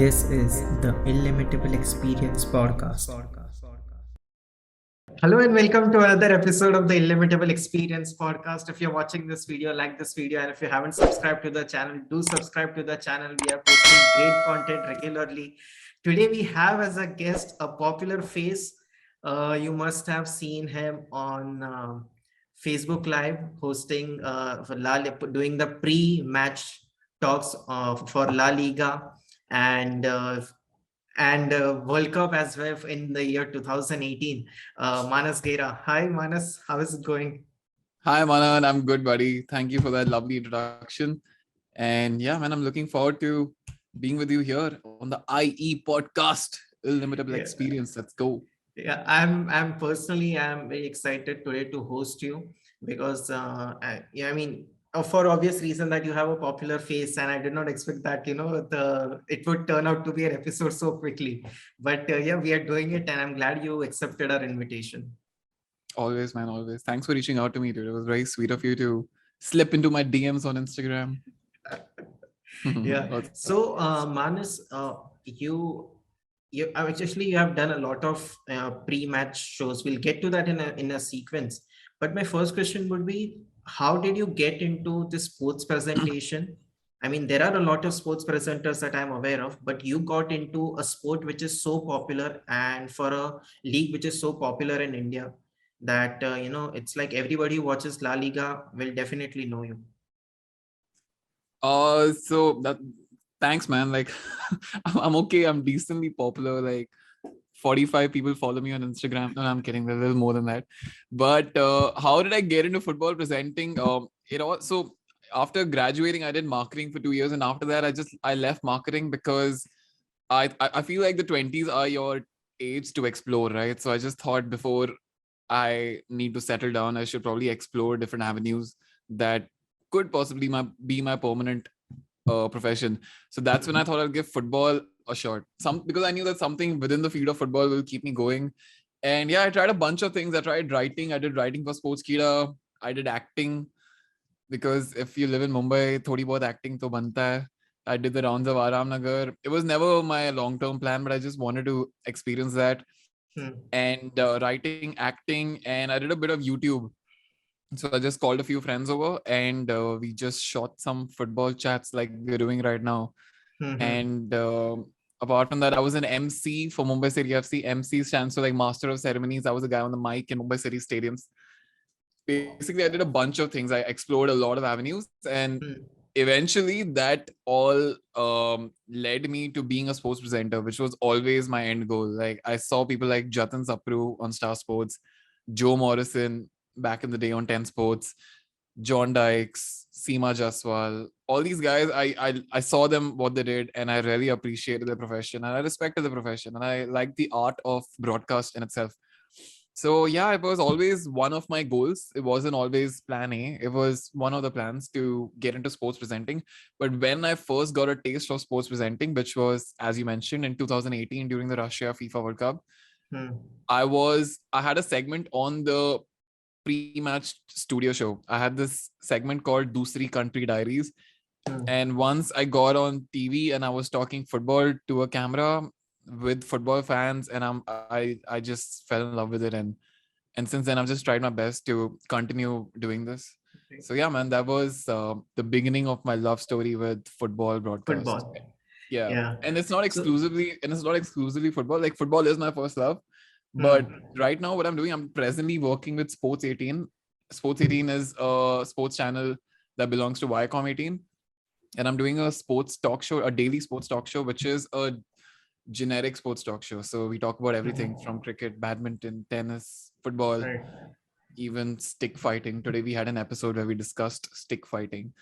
This is the Illimitable Experience Podcast. Hello and welcome to another episode of the Illimitable Experience Podcast. If you're watching this video, like this video, and if you haven't subscribed to the channel, do subscribe to the channel. We are posting great content regularly. Today we have as a guest a popular face. You must have seen him on Facebook Live hosting doing the pre-match talks for La Liga and World Cup as well in the year 2018. Manas Gera. Hi, Manas. How is it going? Hi, Manan. I'm good, buddy. Thank you for that lovely introduction. And yeah, man, I'm looking forward to being with you here on the IE podcast, Illimitable Experience. Let's go. Yeah, I'm personally I'm very excited today to host you because for obvious reason that you have a popular face and I did not expect that it would turn out to be an episode so quickly. But yeah, we are doing it and I'm glad you accepted our invitation. Always, man, always. Thanks for reaching out to me, dude. It was very sweet of you to slip into my DMs on Instagram. Yeah. So, Manas, you actually you have done a lot of pre-match shows. We'll get to that in a sequence. But my first question would be, how did you get into the sports presentation? I mean, there are a lot of sports presenters that I'm aware of, but you got into a sport which is so popular and for a league which is so popular in India that it's like everybody who watches La Liga will definitely know you. Thanks, man. Like, I'm okay. I'm decently popular. Like, 45 people follow me on Instagram. No, I'm kidding. There's a little more than that. But how did I get into football presenting? So after graduating, I did marketing for 2 years, and after that, I left marketing because I feel like the 20s are your age to explore, right? So I just thought before I need to settle down, I should probably explore different avenues that could possibly be my permanent profession. So that's when I thought I'd give football a shot. Because I knew that something within the field of football will keep me going. And yeah, I tried a bunch of things. I tried writing. I did writing for Sportskeeda. I did acting because if you live in Mumbai, thodi bahut acting to banta hai. I did the rounds of Aram Nagar. It was never my long-term plan, but I just wanted to experience that. And writing, acting, and I did a bit of YouTube. So I just called a few friends over and we just shot some football chats like we're doing right now. And apart from that, I was an MC for Mumbai City FC. MC stands for like Master of Ceremonies. I was a guy on the mic in Mumbai City stadiums. Basically, I did a bunch of things. I explored a lot of avenues, and eventually that all led me to being a sports presenter, which was always my end goal. Like I saw people like Jatin Sapru on Star Sports, Joe Morrison back in the day on 10 Sports, John Dykes, Seema Jaswal, all these guys, I saw them, what they did, and I really appreciated their profession and I respected the profession and I liked the art of broadcast in itself. So yeah, it was always one of my goals. It wasn't always plan A. It was one of the plans to get into sports presenting. But when I first got a taste of sports presenting, which was, as you mentioned, in 2018 during the Russia FIFA World Cup, I had a segment on the pre-match studio show. I had this segment called Dusri Country Diaries. And once I got on TV and I was talking football to a camera with football fans, and I just fell in love with it. And since then, I've just tried my best to continue doing this. So yeah, man, that was the beginning of my love story with football broadcast. Yeah. And it's not exclusively football. Like football is my first love. But right now, what I'm doing, I'm presently working with Sports 18. Sports 18 is a sports channel that belongs to Viacom 18. And I'm doing a sports talk show, a daily sports talk show, which is a generic sports talk show. So we talk about everything from cricket, badminton, tennis, football, even stick fighting. Today we had an episode where we discussed stick fighting.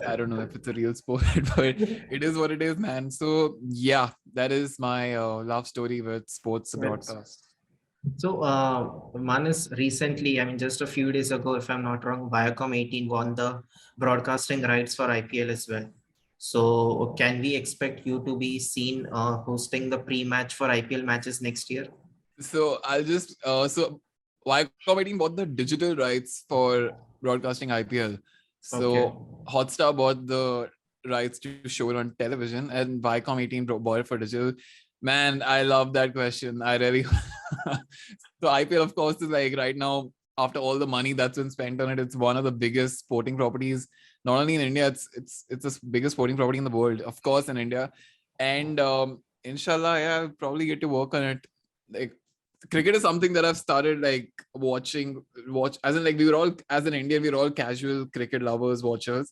I don't know if it's a real sport, but it is what it is, man. So yeah, that is my love story with sports broadcast. So Manas, recently, I mean, just a few days ago, if I'm not wrong, Viacom 18 won the broadcasting rights for IPL as well. So can we expect you to be seen hosting the pre-match for IPL matches next year? So I'll just Viacom 18 bought the digital rights for broadcasting IPL. So Hotstar bought the rights to show it on television, and Viacom 18 bought it for digital. Man, I love that question. I really. So IPL, of course, is like right now, after all the money that's been spent on it, it's one of the biggest sporting properties. Not only in India, it's the biggest sporting property in the world, of course, in India. And inshallah, yeah, I'll probably get to work on it. Like, cricket is something that I've started like watch as in, like, we were all, as an Indian, we were all casual cricket lovers, watchers.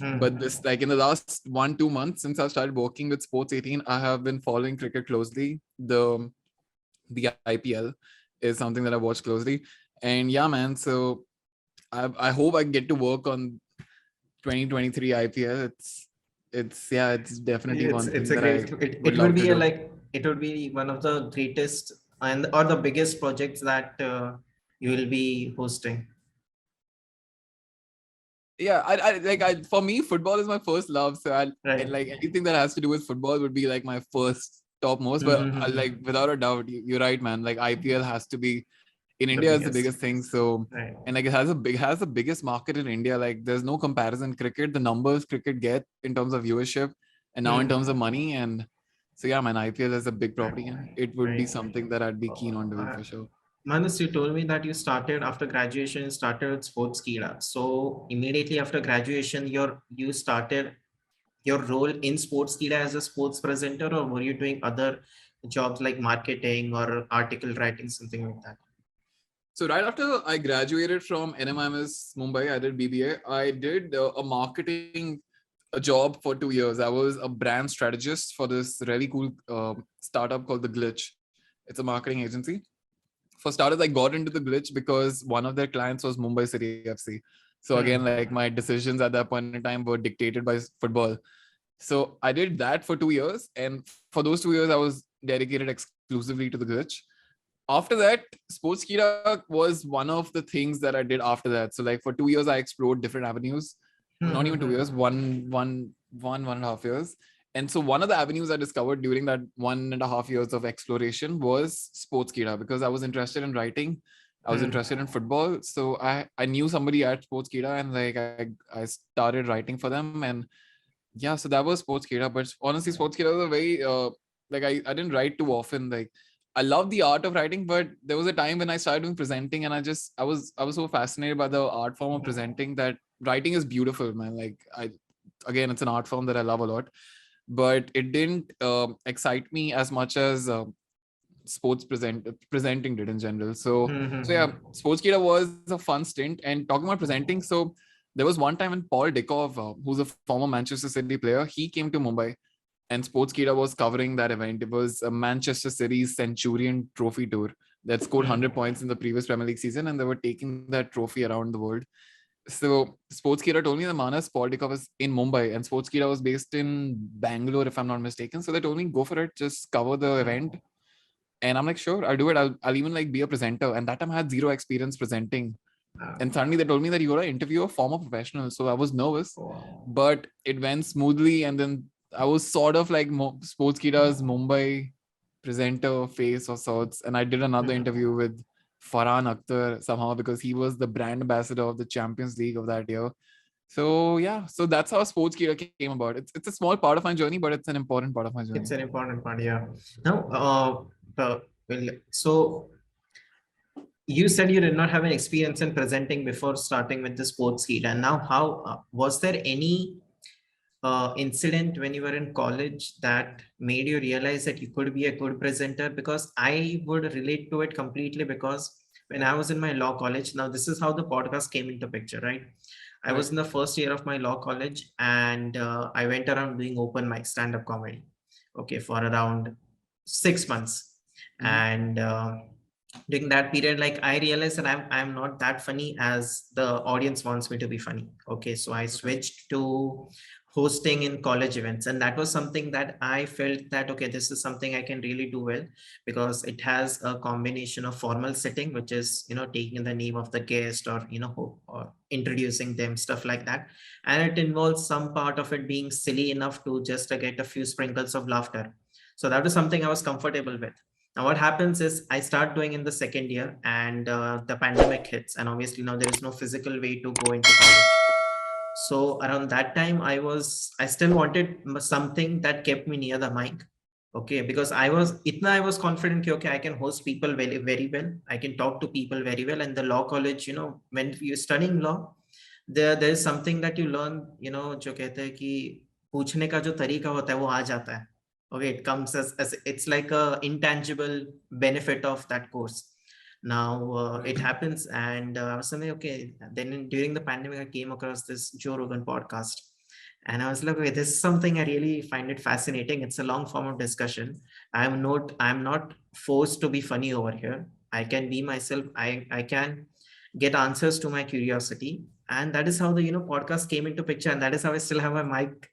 But this, like, in the last 1-2 months since I've started working with Sports 18, I have been following cricket closely. The IPL is something that I watch closely. And yeah, man, so I hope I get to work on 2023 IPL. It's definitely one thing It's a that I great. would It would love to be do. it would be one of the greatest and or the biggest projects that you will be hosting. Yeah, I for me, football is my first love. So and Right. like anything that has to do with football would be like my first topmost. But like, without a doubt, you're right, man. Like, IPL has to be in The India is the biggest. biggest thing. So, Right. and like, it has the biggest market in India. Like, there's no comparison. Cricket, the numbers cricket get in terms of viewership, and now in terms of money. And so yeah, man, IPL is a big property, and it would be Right. something that I'd be keen on doing for sure. Manas, you told me that you started after graduation, you started with sports Gera. So immediately after graduation, you started your role in sports Gera as a sports presenter, or were you doing other jobs like marketing or article writing, something like that? So right after I graduated from NMIMS Mumbai, I did BBA. I did a marketing a job for 2 years. I was a brand strategist for this really cool startup called The Glitch. It's a marketing agency. For starters, I got into The Glitch because one of their clients was Mumbai City FC. So again, like, my decisions at that point in time were dictated by football. So I did that for 2 years. And for those 2 years, I was dedicated exclusively to The Glitch. After that, Sportskeeda was one of the things that I did after that. So like, for 2 years, I explored different avenues. Not even 2 years, one and a half years. And so one of the avenues I discovered during that 1.5 years of exploration was Sportskeeda, because I was interested in writing. I was interested in football. So I knew somebody at Sportskeeda, and like, I started writing for them. And yeah, so that was Sportskeeda. But honestly, Sportskeeda was a very like, I didn't write too often. Like, I love the art of writing, but there was a time when I started doing presenting, and I was so fascinated by the art form of presenting that writing is beautiful, man. Like, again, it's an art form that I love a lot, but it didn't excite me as much as presenting did in general. So yeah, Sportskeeda was a fun stint. And talking about presenting, so there was one time when Paul Dikov, who's a former Manchester City player, he came to Mumbai, and Sportskeeda was covering that event. It was a Manchester City's Centurion Trophy Tour that scored 100 points in the previous Premier League season, and they were taking that trophy around the world. So Sportskeeda told me that Manas, Paul Dikov was in Mumbai, and Sportskeeda was based in Bangalore, if I'm not mistaken. So they told me, go for it, just cover the event. And I'm like, sure, I'll do it. I'll even like be a presenter. And that time I had zero experience presenting. And suddenly they told me that you got to interview a former professional. So I was nervous, but it went smoothly. And then I was sort of like Sportskeeda's Mumbai presenter face of sorts. And I did another interview with Farhan Akhtar somehow, because he was the brand ambassador of the Champions League of that year. So yeah, so that's how Sportskeeda came about. It's a small part of my journey, but it's an important part of my journey. It's an important part, yeah. Now, well, so you said you did not have an experience in presenting before starting with the sports kit, and now how was there any incident when you were in college that made you realize that you could be a good presenter? Because I would relate to it completely, because when I was in my law college, now this is how the podcast came into picture, right? I was in the first year of my law college, and I went around doing open mic stand-up comedy, okay, for around 6 months. And during that period, like, I realized that I'm not that funny as the audience wants me to be funny. Okay, so I switched to hosting in college events, and that was something that I felt that, okay, this is something I can really do well, because it has a combination of formal setting, which is, taking the name of the guest, or or introducing them, stuff like that, and it involves some part of it being silly enough to just get a few sprinkles of laughter. So that was something I was comfortable with. Now what happens is I start doing in the second year, and the pandemic hits, and obviously now there is no physical way to go into college. So around that time, I still wanted something that kept me near the mic. Okay, because I was confident कि, okay, I can host people very, very well. I can talk to people very well. And the law college, when you're studying law, there is something that you learn, जो कहते हैं कि पूछने का जो तरीका होता है वो आ जाता है. Okay, it comes as it's like a intangible benefit of that course. Now it happens, and I was saying, okay. Then during the pandemic, I came across this Joe Rogan podcast, and I was like, okay, this is something I really find it fascinating. It's a long form of discussion. I'm not forced to be funny over here. I can be myself. I can get answers to my curiosity, and that is how the podcast came into picture, and that is how I still have my mic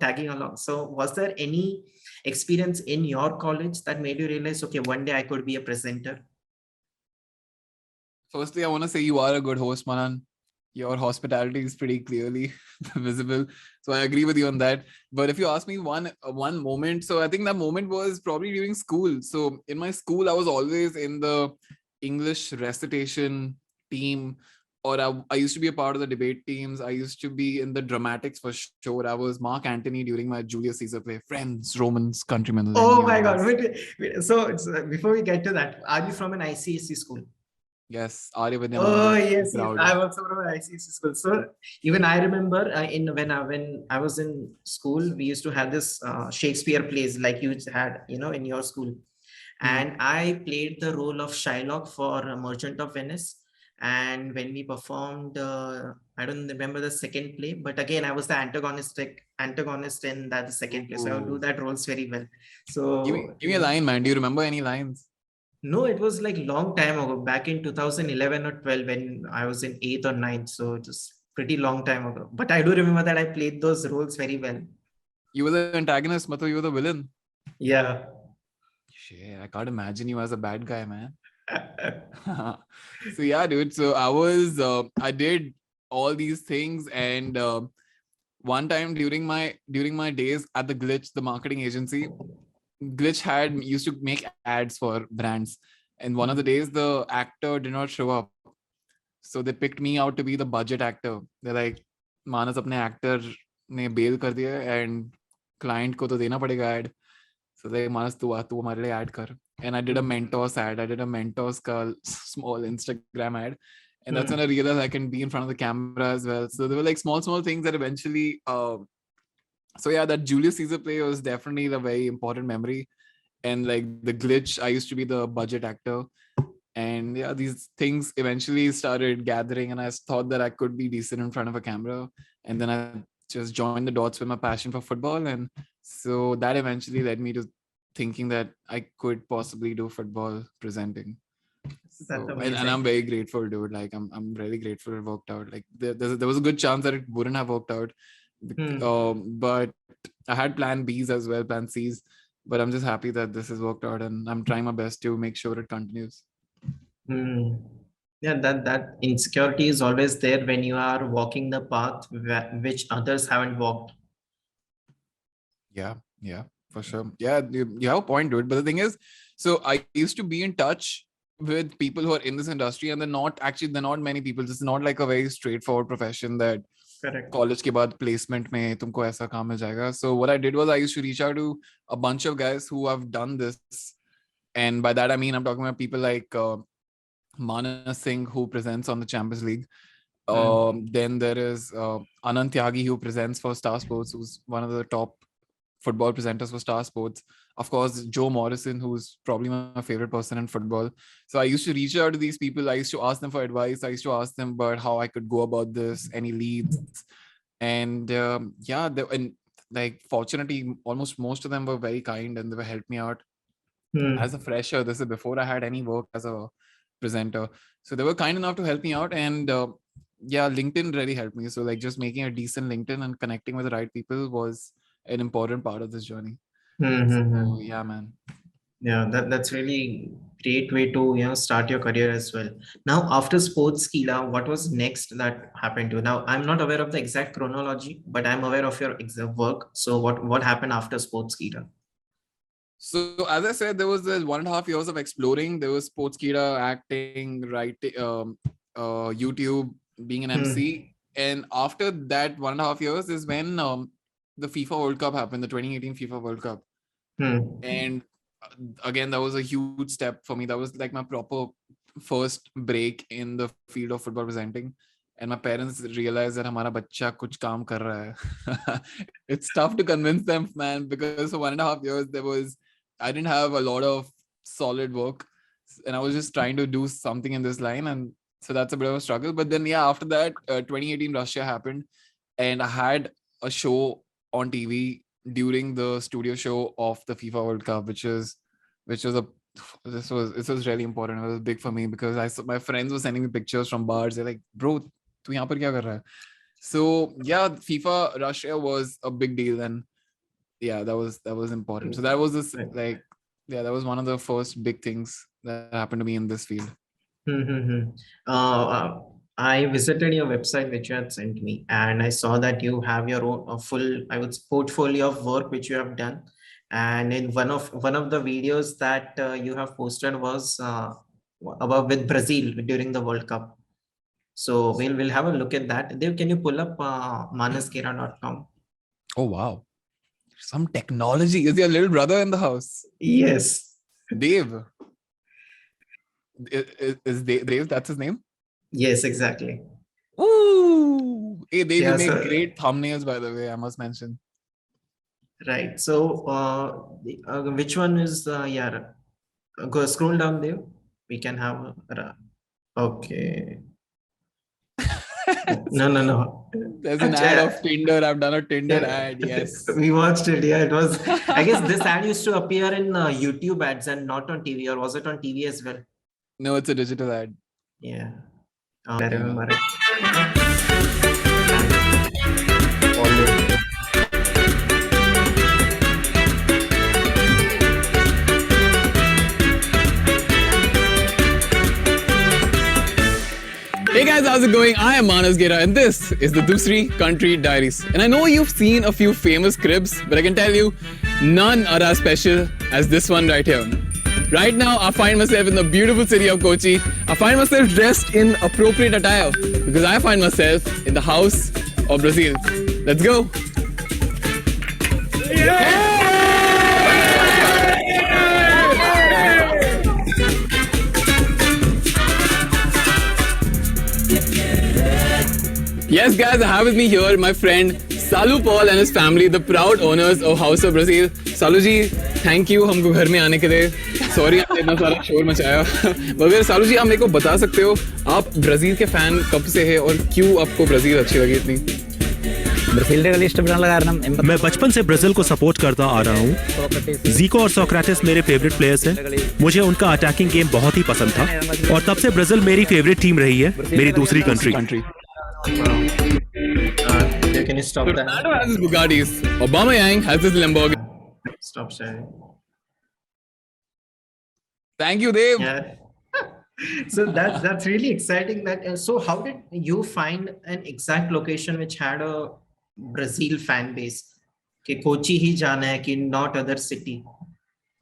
tagging along. So was there any experience in your college that made you realize, okay, one day I could be a presenter? Firstly, I want to say you are a good host, Manan. Your hospitality is pretty clearly visible. So I agree with you on that. But if you ask me one moment, so I think that moment was probably during school. So in my school, I was always in the English recitation team, or I used to be a part of the debate teams. I used to be in the dramatics for sure. I was Mark Antony during my Julius Caesar play. Friends, Romans, countrymen, lend Oh me your my God. voice. Wait. So before we get to that, are you from an ICSE school? Yes, Arya Vidya Oh Mandir. yes, yes. Proud. I'm also from an ICSE school. So even I remember when I was in school, we used to have this Shakespeare plays like you had, in your school. And I played the role of Shylock for Merchant of Venice. And when we performed, I don't remember the second play, but again, I was the antagonist in that the second play. So I would do that roles very well. So Give me a line, man. Do you remember any lines? no, it was like long time ago, back in 2011 or 12 when I was in eighth or ninth. So it was pretty long time ago. But I do remember that I played those roles very well. You were the antagonist, Mato. You were the villain. Yeah. Shit, I can't imagine you as a bad guy, man. So yeah, dude. So I did all these things, and one time during my days at the Glitch, the marketing agency, Glitch used to make ads for brands, and one of the days the actor did not show up, so they picked me out to be the budget actor. They're like, Manas apne actor ने bail कर दिया and client को तो देना पड़ेगा ad. So they Manas तू हमारे लिए ad कर. And I did a Mentos ad. I did a Mentos का small Instagram ad. And that's when I realized I can be in front of the camera as well. So there were like small things that eventually so yeah, that Julius Caesar play was definitely the very important memory. And like the Glitch, I used to be the budget actor. And yeah, these things eventually started gathering, and I thought that I could be decent in front of a camera. And then I just joined the dots with my passion for football. And so that eventually led me to thinking that I could possibly do football presenting. That's So, amazing. and I'm very grateful, dude. Like I'm really grateful it worked out. Like there was a good chance that it wouldn't have worked out. But I had plan B's as well, plan C's. But I'm just happy that this has worked out, and I'm trying my best to make sure it continues. Yeah, that insecurity is always there when you are walking the path which others haven't walked. Yeah, for sure. Yeah, you have a point, dude. But the thing is, so I used to be in touch with people who are in this industry, and they're not many people. It's not like a very straightforward profession that Correct. college के बाद placement में तुमको ऐसा काम मिल जाएगा. So what I did was I used to reach out to a bunch of guys who have done this, and by that I mean I'm talking about people like Manas Singh, who presents on the Champions League. Then there is Anand Tyagi, who presents for Star Sports, who's one of the top football presenters for Star Sports. Of course, Joe Morrison, who's probably my favorite person in football. So I used to reach out to these people. I used to ask them for advice. I used to ask them about how I could go about this, any leads. And and like fortunately, almost most of them were very kind and they were helped me out. As a fresher, this is before I had any work as a presenter. So they were kind enough to help me out. And LinkedIn really helped me. So like just making a decent LinkedIn and connecting with the right people was an important part of this journey. So yeah, man. Yeah, that's really great way to start your career as well. Now, after sports Kila, what was next that happened to you? Now, I'm not aware of the exact chronology, but I'm aware of your exact work. So, what happened after sports Kila? So as I said, there was this 1.5 years of exploring. There was sports Kira, acting, writing, YouTube, being an MC. And after that 1.5 years is when the FIFA World Cup happened, the 2018 FIFA World Cup. And again, that was a huge step for me. That was like my proper first break in the field of football presenting. And my parents realized that हमारा बच्चा कुछ काम कर रहा है. It's tough to convince them, man, because for 1.5 years I didn't have a lot of solid work, and I was just trying to do something in this line, and so that's a bit of a struggle. But then after that, 2018 Russia happened, and I had a show on TV during the studio show of the FIFA World Cup, which was this was really important. It was big for me because my friends were sending me pictures from bars. They're like, bro, tu yahan par kya kar raha hai? So yeah, FIFA Russia was a big deal, and yeah, that was important. So that was that was one of the first big things that happened to me in this field. I visited your website which you had sent me, and I saw that you have your own full, I would say, portfolio of work which you have done. And in one of the videos that you have posted was about with Brazil during the World Cup. So we'll have a look at that. Dave, can you pull up manasgera.com? Oh wow, some technology. Is your little brother in the house? Yes, Dave. Is Dave? That's his name? Yes, exactly. Ooh, hey, Dave, you make great thumbnails, by the way, I must mention. Right. So, which one is go scroll down there. We can have okay. No. There's an ad of Tinder. I've done a Tinder ad. Yes. We watched it. Yeah, it was. I guess this ad used to appear in YouTube ads and not on TV, or was it on TV as well? No, it's a digital ad. Yeah. I remember it. Hey guys, how's it going? I am Manas Gera, and this is the Dusri Country Diaries. And I know you've seen a few famous cribs, but I can tell you, none are as special as this one right here. Right now, I find myself in the beautiful city of Kochi. I find myself dressed in appropriate attire because I find myself in the house of Brazil. Let's go. Yes, guys, I have with me here my friend Salu Paul and his family, the proud owners of House of Brazil. Salu ji, thank you हमको घर में आने के लिए. Sorry आपने इतना सारा शोर मचाया. मगर सालू जी, आप मेरे को बता सकते हो आप ब्राजील के फैन कब से हैं और क्यों आपको ब्राजील अच्छी लगी इतनी? मैं बचपन से ब्राजील को सपोर्ट करता आ रहा हूँ. जीको और सोक्रेटिस मेरे फेवरेट प्लेयर्स हैं. मुझे उनका अटैकिंग गेम बहुत ही पसंद था और तब से ब्राजील मेरी फेवरेट टीम रही है, मेरी दूसरी country. Can you stop that? Ronaldo has his Bugattis. Aubameyang has his Lamborghini. Stop sharing. Thank you, Dave. Yeah. So that's really exciting. So how did you find an exact location which had a Brazil fan base? कि कोची ही जाना है कि not other city?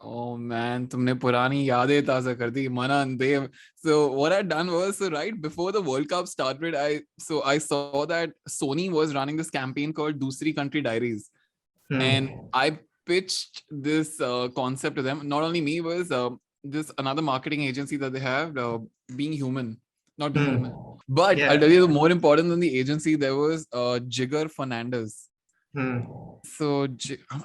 Oh man, तुमने पुरानी यादें ताज़ा कर दी, Mana and Dev. So what I'd done was, so right before the World Cup started, I saw that Sony was running this campaign called Dusri Country Diaries, and I pitched this concept to them. Not only me, was this another marketing agency that they have, Being Human, not Being Human. But I'll tell you, more important than the agency, there was Jigar Fernandez. So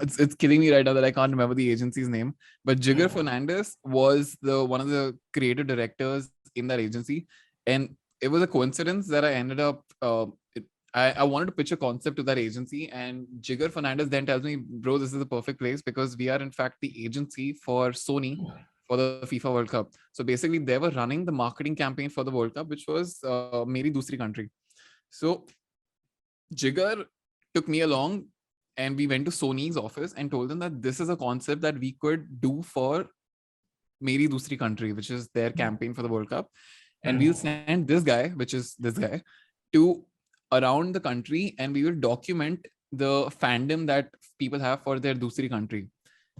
it's killing me right now that I can't remember the agency's name, but Jigar Fernandez was one of the creative directors in that agency, and it was a coincidence that I ended up I wanted to pitch a concept to that agency, and Jigar Fernandez then tells me, bro, this is the perfect place because we are in fact the agency for Sony for the FIFA World Cup. So basically they were running the marketing campaign for the World Cup, which was Meri Dusri Country. So Jigar took me along and we went to Sony's office and told them that this is a concept that we could do for Meri Dusri Country, which is their campaign for the World Cup. And we'll send this guy, which is this guy, to around the country, and we will document the fandom that people have for their Dusri Country.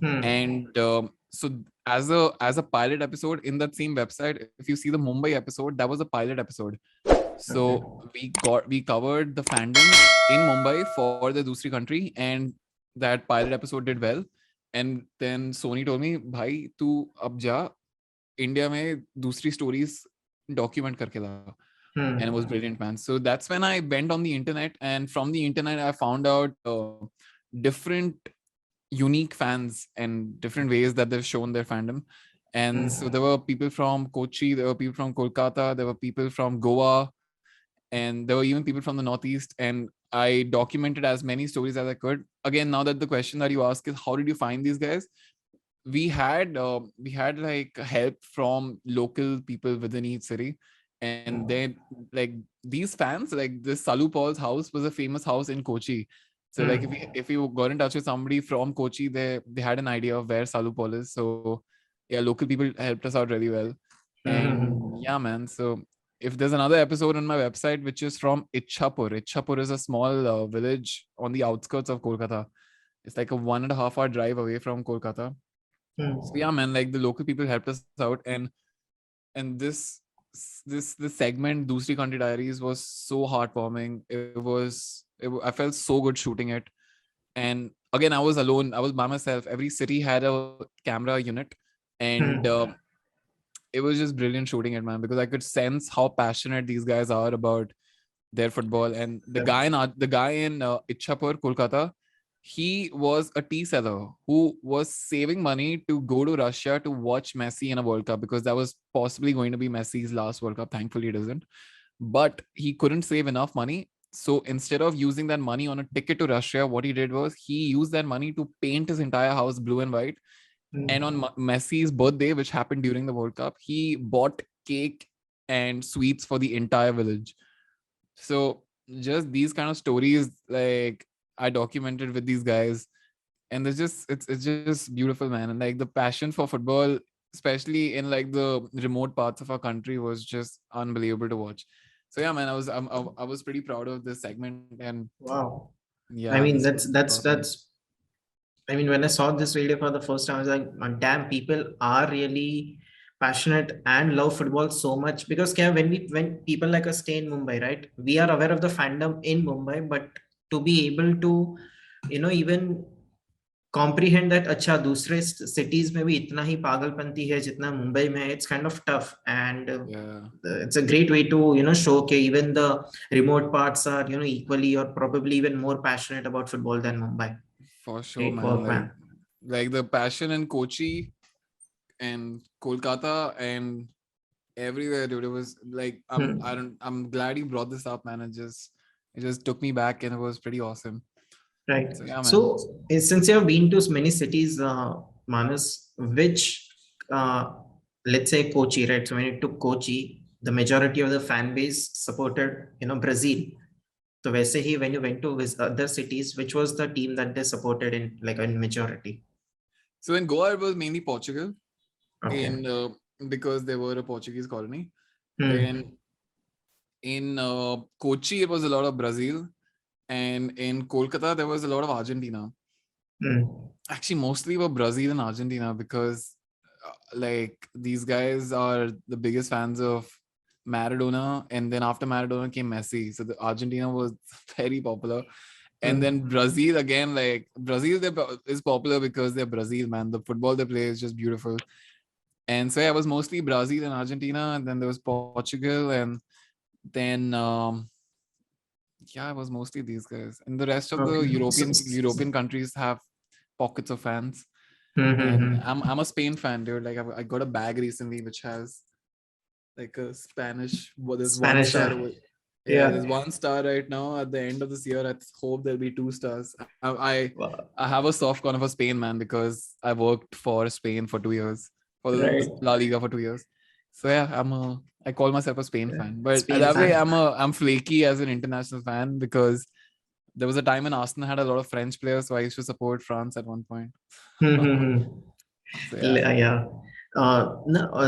And so as a pilot episode in that same website, if you see the Mumbai episode, that was a pilot episode. So we covered the fandom in Mumbai for the Dusri country, and that pilot episode did well. And then Sony told me, "Bhai, tu ab ja India mein dusri stories document karke la." And it was brilliant, man. So that's when I went on the internet, and from the internet I found out different unique fans and different ways that they've shown their fandom. And so there were people from Kochi, there were people from Kolkata, there were people from Goa, and there were even people from the Northeast. And I documented as many stories as I could. Again, now that the question that you ask is how did you find these guys? We had like help from local people within each city, and they like these fans, like this Salu Paul's house was a famous house in Kochi. So like if you got in touch with somebody from Kochi, they had an idea of where Salu Paul is. So yeah, local people helped us out really well. And yeah, man. So if there's another episode on my website which is from Itchhapur is a small village on the outskirts of Kolkata. It's like a 1.5 hour drive away from Kolkata. So yeah, man, like the local people helped us out, and this segment, Dusri Country Diaries, was so heartwarming. I felt so good shooting it. And again, I was alone. I was by myself. Every city had a camera unit, and it was just brilliant shooting it, man, because I could sense how passionate these guys are about their football. And the guy in Itchhapur, Kolkata, he was a tea seller who was saving money to go to Russia to watch Messi in a World Cup, because that was possibly going to be Messi's last World Cup. Thankfully, it isn't. But he couldn't save enough money. So instead of using that money on a ticket to Russia, what he did was he used that money to paint his entire house blue and white. And on Messi's birthday, which happened during the World Cup, he bought cake and sweets for the entire village. So just these kind of stories, like I documented with these guys, and it's just beautiful, man. And like the passion for football, especially in like the remote parts of our country, was just unbelievable to watch. So yeah, man, I was pretty proud of this segment. And wow. yeah, I mean, this was that's I mean, when I saw this video for the first time, I was like, "Man, damn, people are really passionate and love football so much." Because Kev, when people like us stay in Mumbai, right? We are aware of the fandom in Mumbai, but to be able to, even comprehend that अच्छा दूसरे cities में भी इतना ही पागलपंती है जितना मुंबई में है, it's kind of tough. And it's a great way to show that even the remote parts are equally or probably even more passionate about football than Mumbai. for sure, Great man. work, Like the passion in Kochi and Kolkata and everywhere, dude. It was like I'm glad you brought this up, man. It just took me back, and it was pretty awesome. Right. So yeah, man. So since you have been to many cities, Manas, which let's say Kochi, right? So when you took Kochi, the majority of the fan base supported Brazil. So वैसे ही when you went to other cities, which was the team that they supported in majority? So in Goa, it was mainly Portugal. Okay. Because they were a Portuguese colony. Then in Kochi, it was a lot of Brazil. And in Kolkata, there was a lot of Argentina. Actually, mostly were Brazil and Argentina, because like these guys are the biggest fans of Maradona, and then after Maradona came Messi. So the Argentina was very popular. And then Brazil, again, like Brazil is popular because they're Brazil, man. The football they play is just beautiful. And so yeah, it was mostly Brazil and Argentina, and then there was Portugal, and then it was mostly these guys. And the rest of the European countries have pockets of fans. And I'm a Spain fan, dude. Like I got a bag recently which has like a Spanish. There's one star. There's 1 star right now. At the end of this year, I hope there'll be 2 stars. I have a soft corner for Spain, man, because I worked for Spain for 2 years, for the La Liga for 2 years. So yeah, I call myself a Spain fan. But Spain that fan. way, I'm flaky as an international fan, because there was a time when Arsenal had a lot of French players, so I used to support France at one point. So, yeah.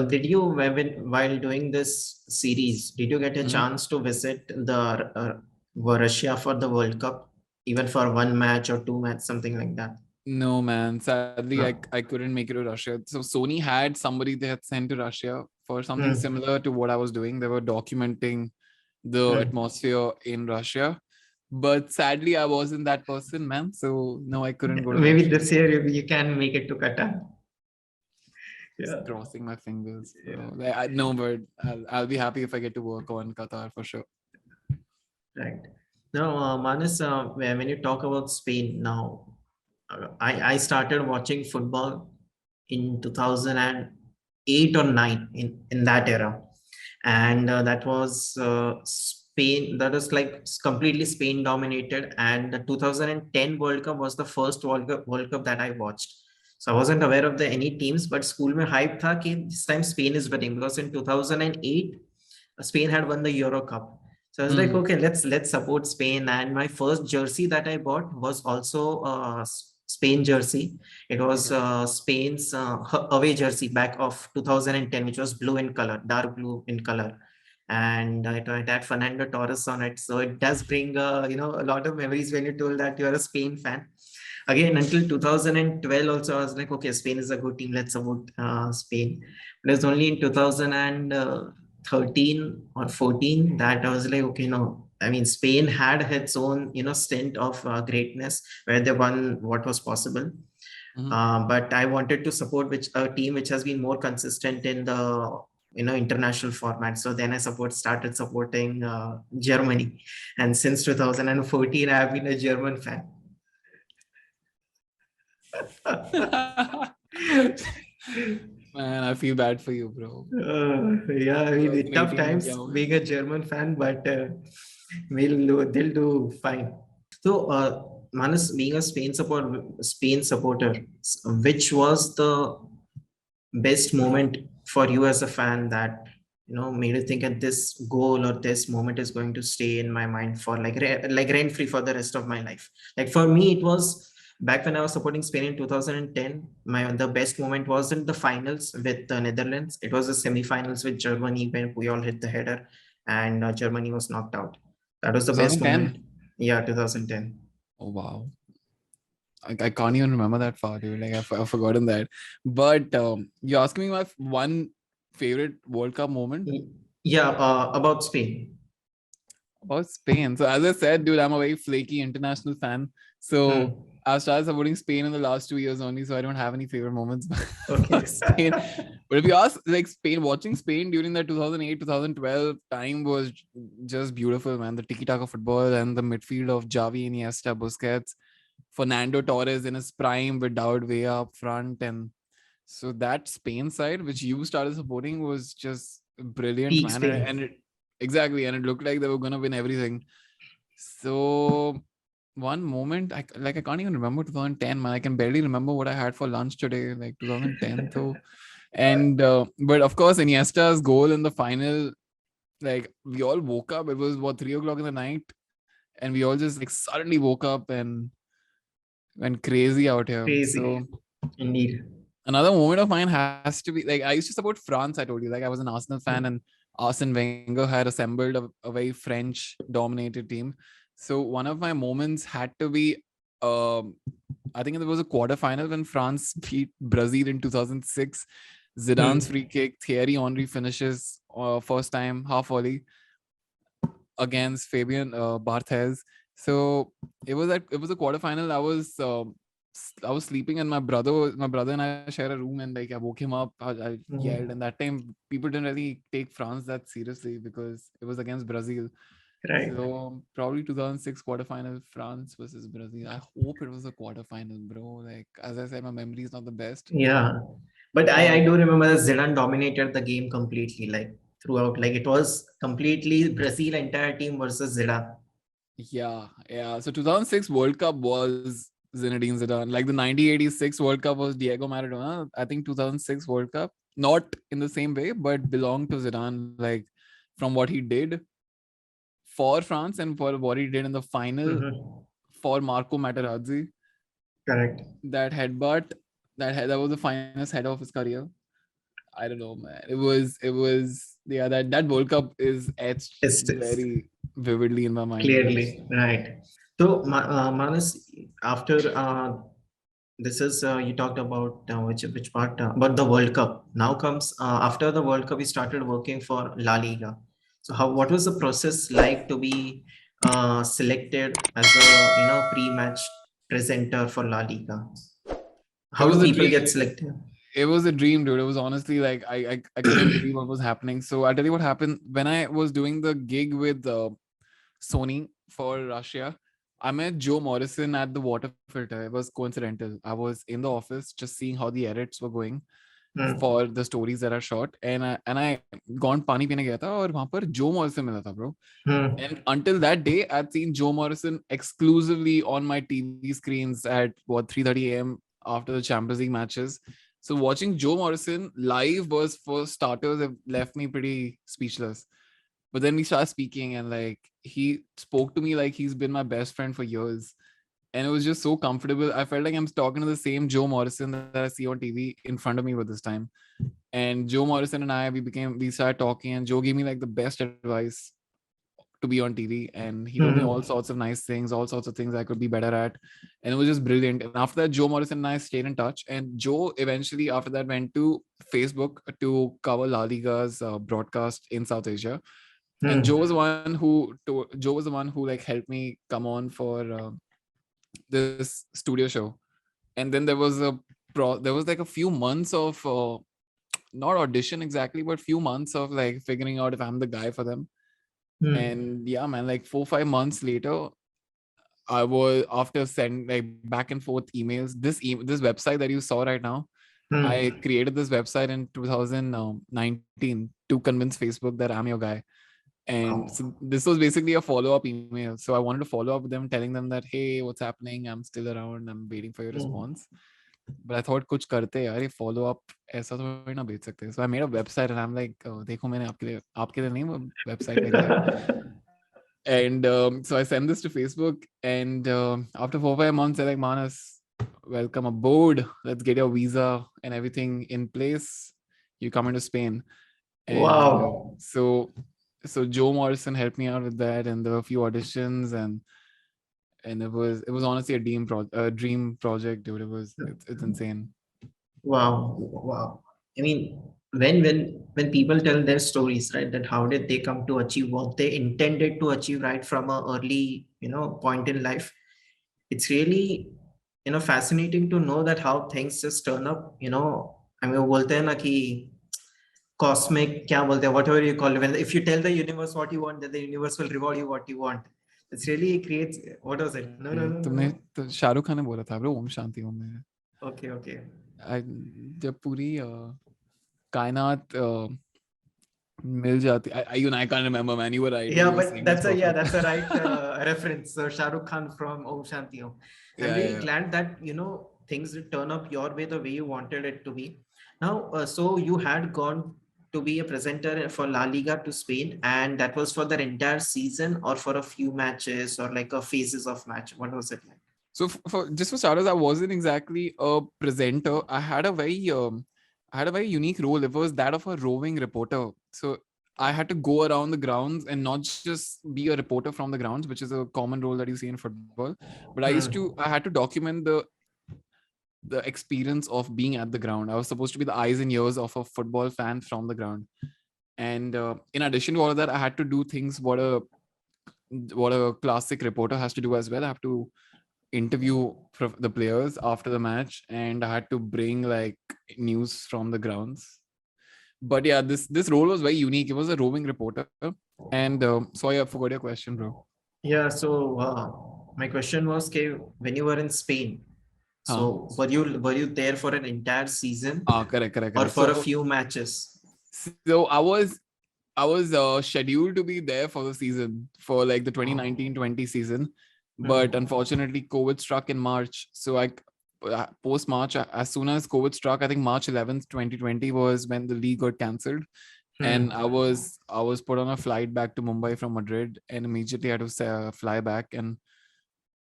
Did you, while doing this series, did you get a chance to visit the Russia for the World Cup, even for 1 match or 2 match, something like that? No, man. Sadly, I couldn't make it to Russia. So Sony had somebody they had sent to Russia for something similar to what I was doing. They were documenting the atmosphere in Russia. But sadly, I wasn't that person, man. So no, I couldn't go to Maybe that. this year you can make it to Qatar. Just crossing my fingers. So, no, but I'll be happy if I get to work on Qatar for sure. Right. Now, Manas, when you talk about Spain now, I started watching football in 2008 or 9 in that era. And that was Spain, that was like completely Spain dominated. And the 2010 World Cup was the first World Cup that I watched. So I wasn't aware of any teams, but school mein hype tha ki this time Spain is winning, because in 2008 Spain had won the Euro Cup. So I was like, okay, let's support Spain. And my first jersey that I bought was also Spain jersey. It was Spain's away jersey back of 2010, which was blue in color, dark blue in color. And it had Fernando Torres on it. So it does bring a lot of memories when you told that you're a Spain fan. Again, until 2012 also, I was like, okay, Spain is a good team. Let's support Spain. But it was only in 2013 or 14 that I was like, okay, no. I mean, Spain had its own, stint of greatness where they won what was possible. But I wanted to support a team which has been more consistent in the international format. So then I started supporting Germany, and since 2014 I have been a German fan. Man, I feel bad for you, bro. Yeah, I mean, tough times being a German fan, but they'll do fine. So, Manas, being a Spain supporter, which was the best moment for you as a fan that made you think that this goal or this moment is going to stay in my mind for like rent free for the rest of my life? Like for me, it was back when I was supporting Spain in 2010. The best moment wasn't the finals with the Netherlands. It was the semi-finals with Germany when we all hit the header and Germany was knocked out. That was the best moment. Yeah, 2010. Oh wow. I can't even remember that far, dude. Like I've forgotten that. But you're asking me my one favorite World Cup moment? Yeah, about Spain. About Spain. So as I said, dude, I'm a very flaky international fan. So I've started supporting Spain in the last 2 years only, so I don't have any favorite moments. Okay. Spain. But if you ask, like Spain, watching Spain during the 2008, 2012 time was just beautiful, man. The tiki-taka football and the midfield of Xavi, Iniesta, Busquets, Fernando Torres in his prime with David Villa up front. And so that Spain side, which you started supporting, was just brilliant, man. And exactly. And it looked like they were going to win everything. So one moment, I can't even remember 2010, man. I can barely remember what I had for lunch today, like 2010. So, and but of course, Iniesta's goal in the final, like we all woke up. It was 3:00 in the night, and we all just like suddenly woke up and went crazy out here. Crazy. So, indeed. Another moment of mine has to be like I used to support France. I told you, like I was an Arsenal fan, and Arsene Wenger had assembled a very French-dominated team. So one of my moments had to be, I think there was a quarterfinal when France beat Brazil in 2006. Zidane's free kick, Thierry Henry finishes first time half volley against Fabien Barthez. So it was a quarterfinal. I was sleeping, and my brother and I share a room, and like I woke him up. I yelled, and that time people didn't really take France that seriously because it was against Brazil. Right. So probably 2006 quarterfinal, France versus Brazil. I hope it was a quarterfinal, bro. Like as I said, my memory is not the best. Yeah, but I do remember that Zidane dominated the game completely, like throughout. Like it was completely Brazil entire team versus Zidane. Yeah. So 2006 World Cup was Zinedine Zidane. Like the 1986 World Cup was Diego Maradona. I think 2006 World Cup, not in the same way, but belonged to Zidane. Like from what he did for France and for what he did in the final for Marco Materazzi. Correct. That headbutt, that was the finest head of his career. I don't know, man. It was that World Cup is etched very vividly in my mind. Clearly, right. So, Manas, after this is you talked about which part about the World Cup. Now comes after the World Cup, we started working for La Liga. So what was the process like to be selected as a pre-match presenter for La Liga? It How do was a people dream. get selected? It was a dream, dude. It was honestly like I couldn't believe what was happening. So I'll tell you what happened when I was doing the gig with Sony for Russia. I met Joe Morrison at the water filter. It was coincidental. I was in the office just seeing how the edits were going for the stories that are shot, and I gone पानी पीने गया था और वहाँ पर Joe Morrison मिला था, bro. And until that day, I'd seen Joe Morrison exclusively on my TV screens at 3:30 a.m. after the Champions League matches. So watching Joe Morrison live was, for starters, it left me pretty speechless. But then we started speaking, and like he spoke to me like he's been my best friend for years. And it was just so comfortable. I felt like I'm talking to the same Joe Morrison that I see on TV in front of me with this time. And Joe Morrison and I, we started talking, and Joe gave me like the best advice to be on TV. And he told me all sorts of nice things, all sorts of things I could be better at. And it was just brilliant. And after that, Joe Morrison and I stayed in touch. And Joe eventually, after that, went to Facebook to cover La Liga's broadcast in South Asia. And Joe was the one who like helped me come on for this studio show. And then there was like a few months of not audition exactly, but few months of like figuring out if I'm the guy for them. And yeah, man, like 4-5 months later, I was, after sending like back and forth emails, this website that you saw right now, I created this website in 2019 to convince Facebook that I'm your guy. And so this was basically a follow-up email. So I wanted to follow up with them, telling them that, hey, what's happening? I'm still around. I'm waiting for your response. But I thought, कुछ करते यार, ये follow up ऐसा थोड़ी ना भेज सकते. So I made a website, and I'm like, देखो मैंने आपके लिए नहीं वो website निकाला है. And so I sent this to Facebook, and after 4-5 months, they're like, Manas, welcome aboard. Let's get your visa and everything in place. You come into Spain. And Wow. So Joe Morrison helped me out with that, and there were a few auditions, and it was honestly a dream project, dude. It's insane. Wow. I mean, when people tell their stories, right, that how did they come to achieve what they intended to achieve right from a early, point in life, it's really, fascinating to know that how things just turn up, I mean, वो बोलते हैं ना कि cosmic, क्या बोलते हैं, whatever you call it, if you tell the universe what you want, then the universe will reward you what you want. It's really creates, what was it? No. तुमने तो शाहरुख खान ने बोला था, bro, ओम शांति ओम में. Okay. जब पूरी कायनात मिल जाती, I can't remember, man. You were right. Yeah, but that's a right reference. So Shah Rukh Khan from Om Shanti Om. I'm really glad that things did turn up your way the way you wanted it to be. Now, so you had gone to be a presenter for La Liga to Spain, and that was for the entire season or for a few matches or like a phases of match. What was it like? So for starters, I wasn't exactly a presenter. I had a very unique role. It was that of a roving reporter. So I had to go around the grounds and not just be a reporter from the grounds, which is a common role that you see in football. But I had to document the experience of being at the ground. I was supposed to be the eyes and ears of a football fan from the ground. And in addition to all of that, I had to do things what a classic reporter has to do as well. I have to interview the players after the match, and I had to bring like news from the grounds. But yeah, this role was very unique. It was a roving reporter. And sorry, I forgot your question, bro. Yeah, so my question was, when you were in Spain, so were you there for an entire season? Correct. Or for a few matches? So I was scheduled to be there for the season, for like the 2019-20 season. But unfortunately, COVID struck in March. So post-March, as soon as COVID struck, I think March 11th, 2020 was when the league got cancelled. And I was put on a flight back to Mumbai from Madrid, and immediately had to fly back. And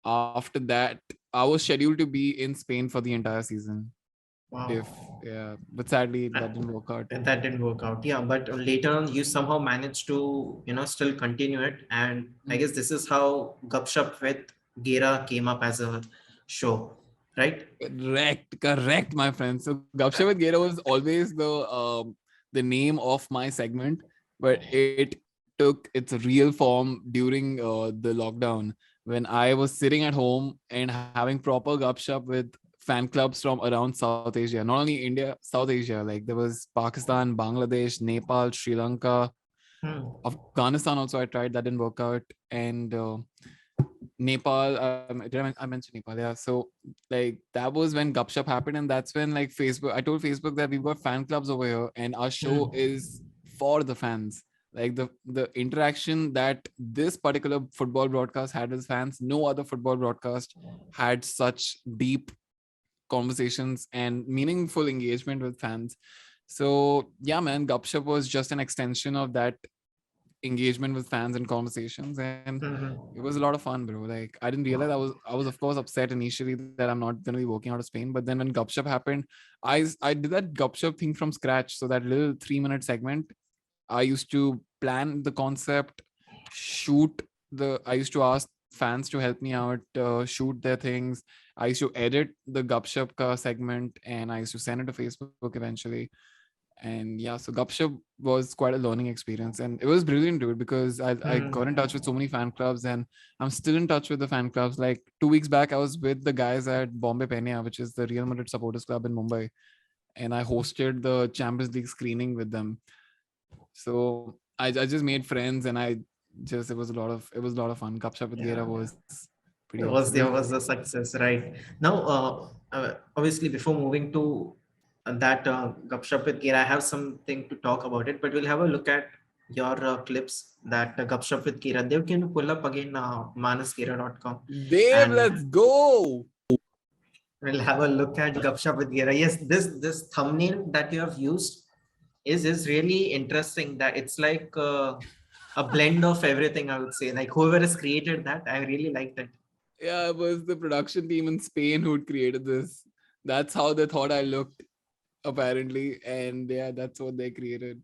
after that, I was scheduled to be in Spain for the entire season. Wow. But sadly that didn't work out. That didn't work out. Yeah, but later on you somehow managed to still continue it, and I guess this is how Gupshup with Gera came up as a show, right? Correct, my friend. So Gupshup with Gera was always the name of my segment, but it took its real form during the lockdown, when I was sitting at home and having proper gupshup with fan clubs from around South Asia. Not only India, South Asia. Like there was Pakistan, Bangladesh, Nepal, Sri Lanka, Afghanistan also I tried, that didn't work out. And Nepal, I mentioned Nepal, yeah. So like that was when Gupshup happened, and that's when like Facebook, I told Facebook that we've got fan clubs over here and our show is for the fans. Like the interaction that this particular football broadcast had with fans, no other football broadcast had such deep conversations and meaningful engagement with fans. So yeah, man, Gupshup was just an extension of that engagement with fans and conversations, and it was a lot of fun, bro. Like I didn't realize I was of course upset initially that I'm not going to be working out of Spain, but then when Gupshup happened, I did that Gupshup thing from scratch. So that little 3-minute segment, I used to plan the concept, I used to ask fans to help me out, shoot their things. I used to edit the Gupshup segment and I used to send it to Facebook eventually. And yeah, so Gupshup was quite a learning experience, and it was brilliant, dude, because I got in touch with so many fan clubs, and I'm still in touch with the fan clubs. Like 2 weeks back, I was with the guys at Bombay Penia, which is the Real Madrid supporters club in Mumbai, and I hosted the Champions League screening with them. So I just made friends, and it was a lot of fun. Gupshup with Gera was pretty awesome. There was a success, right? Now, obviously, before moving to that Gupshup with Gera, I have something to talk about it, but we'll have a look at your clips, that Gupshup with Gera. Dev, can you pull up again manasgera.com? Dev, let's go! We'll have a look at Gupshup with Gera. Yes, this thumbnail that you have used is really interesting. That it's like a blend of everything, I would say. Like whoever has created that, I really liked it. Yeah, it was the production team in Spain who created this. That's how they thought I looked, apparently, and yeah, that's what they created.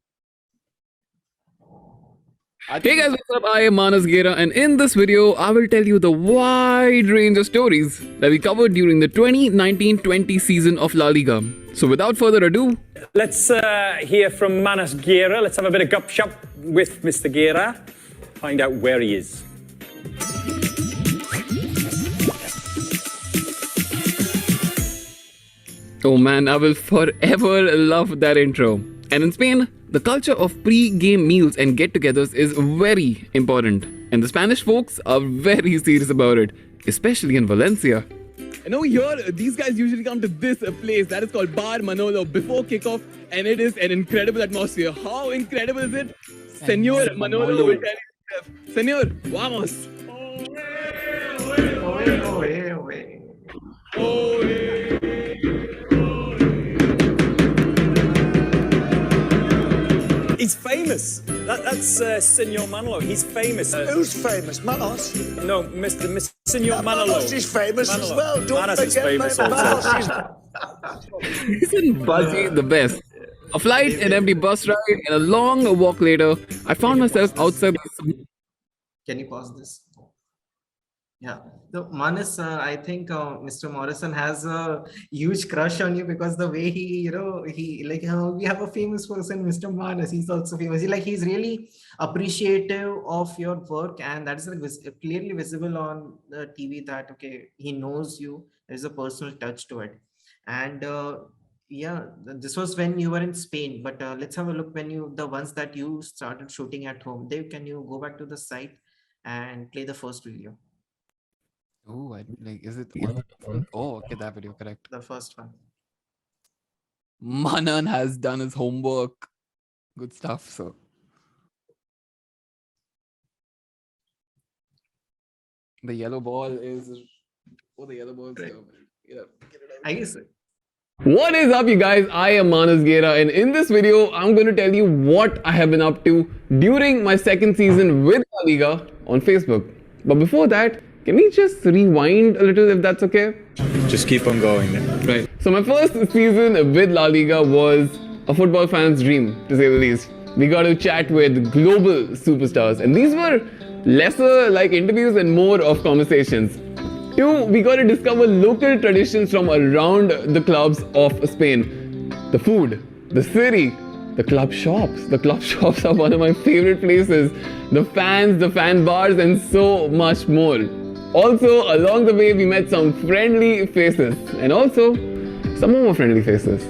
Hey guys, what's up? I am Manas Gera, and in this video, I will tell you the wide range of stories that we covered during the 2019-20 season of La Liga. So without further ado, let's hear from Manas Gera. Let's have a bit of Gupshup with Mr. Gera. Find out where he is. oh man, I will forever love that intro. And in Spain, the culture of pre-game meals and get-togethers is very important. And the Spanish folks are very serious about it, especially in Valencia. And over here, these guys usually come to this place that is called Bar Manolo before kickoff, and it is an incredible atmosphere. How incredible is it? Senor Manolo will tell you. Senor, vamos! He's famous. That's Senor Manolo. He's famous. Who's famous? Manos? No, Mr. Senor Manolo. Manos is famous Manolo. as well. Don't Manos is forget famous Manos also. Isn't Buzzy the best? A flight, an empty bus ride, and a long walk later, I found myself outside. Can you pause this? Yeah. So Manas, I think Mr. Morrison has a huge crush on you, because the way he we have a famous person, Mr. Manas. He's also famous. He's really appreciative of your work, and that is clearly visible on the TV. That he knows you. There's a personal touch to it, and yeah, this was when you were in Spain. But let's have a look the ones that you started shooting at home. Dave, can you go back to the site and play the first video? Oh, is it? Oh, okay, that video, correct. The first one. Manan has done his homework. Good stuff. So, the yellow ball is. Oh, the yellow ball is. Yeah. I guess. What is up, you guys? I am Manas Gera, and in this video, I'm going to tell you what I have been up to during my second season with La Liga on Facebook. But before that, can we just rewind a little, if that's okay? Just keep on going then. Right. So my first season with La Liga was a football fan's dream, to say the least. We got to chat with global superstars, and these were lesser like interviews and more of conversations. 2, we got to discover local traditions from around the clubs of Spain. The food, the city, The club shops. The club shops are one of my favorite places. The fans, the fan bars, and so much more. Also, along the way, we met some friendly faces. And also, some more friendly faces.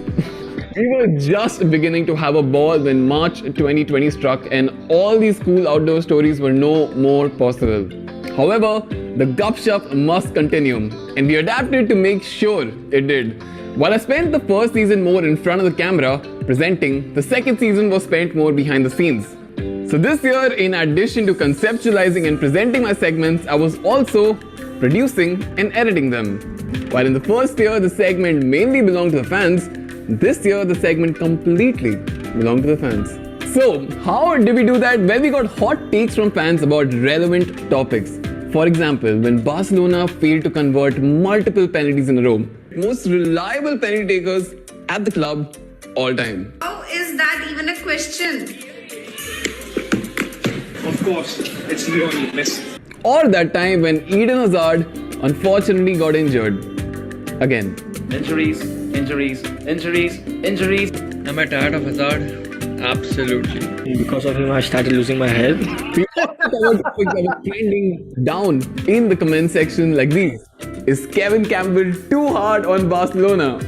We were just beginning to have a ball when March 2020 struck, and all these cool outdoor stories were no more possible. However, the Gupshup must continue, and we adapted to make sure it did. While I spent the first season more in front of the camera, presenting, the second season was spent more behind the scenes. So this year, in addition to conceptualizing and presenting my segments, I was also producing and editing them. While in the first year, the segment mainly belonged to the fans, this year the segment completely belonged to the fans. So, how did we do that? Well, we got hot takes from fans about relevant topics. For example, when Barcelona failed to convert multiple penalties in a row, most reliable penalty takers at the club all time. How is that even a question? Of course, it's Lionel Messi. Or that time when Eden Hazard unfortunately got injured. Again. Injuries. Am I tired of Hazard? Absolutely. Because of him, I started losing my health. People are trending down in the comment section like these. Is Kevin Campbell too hard on Barcelona?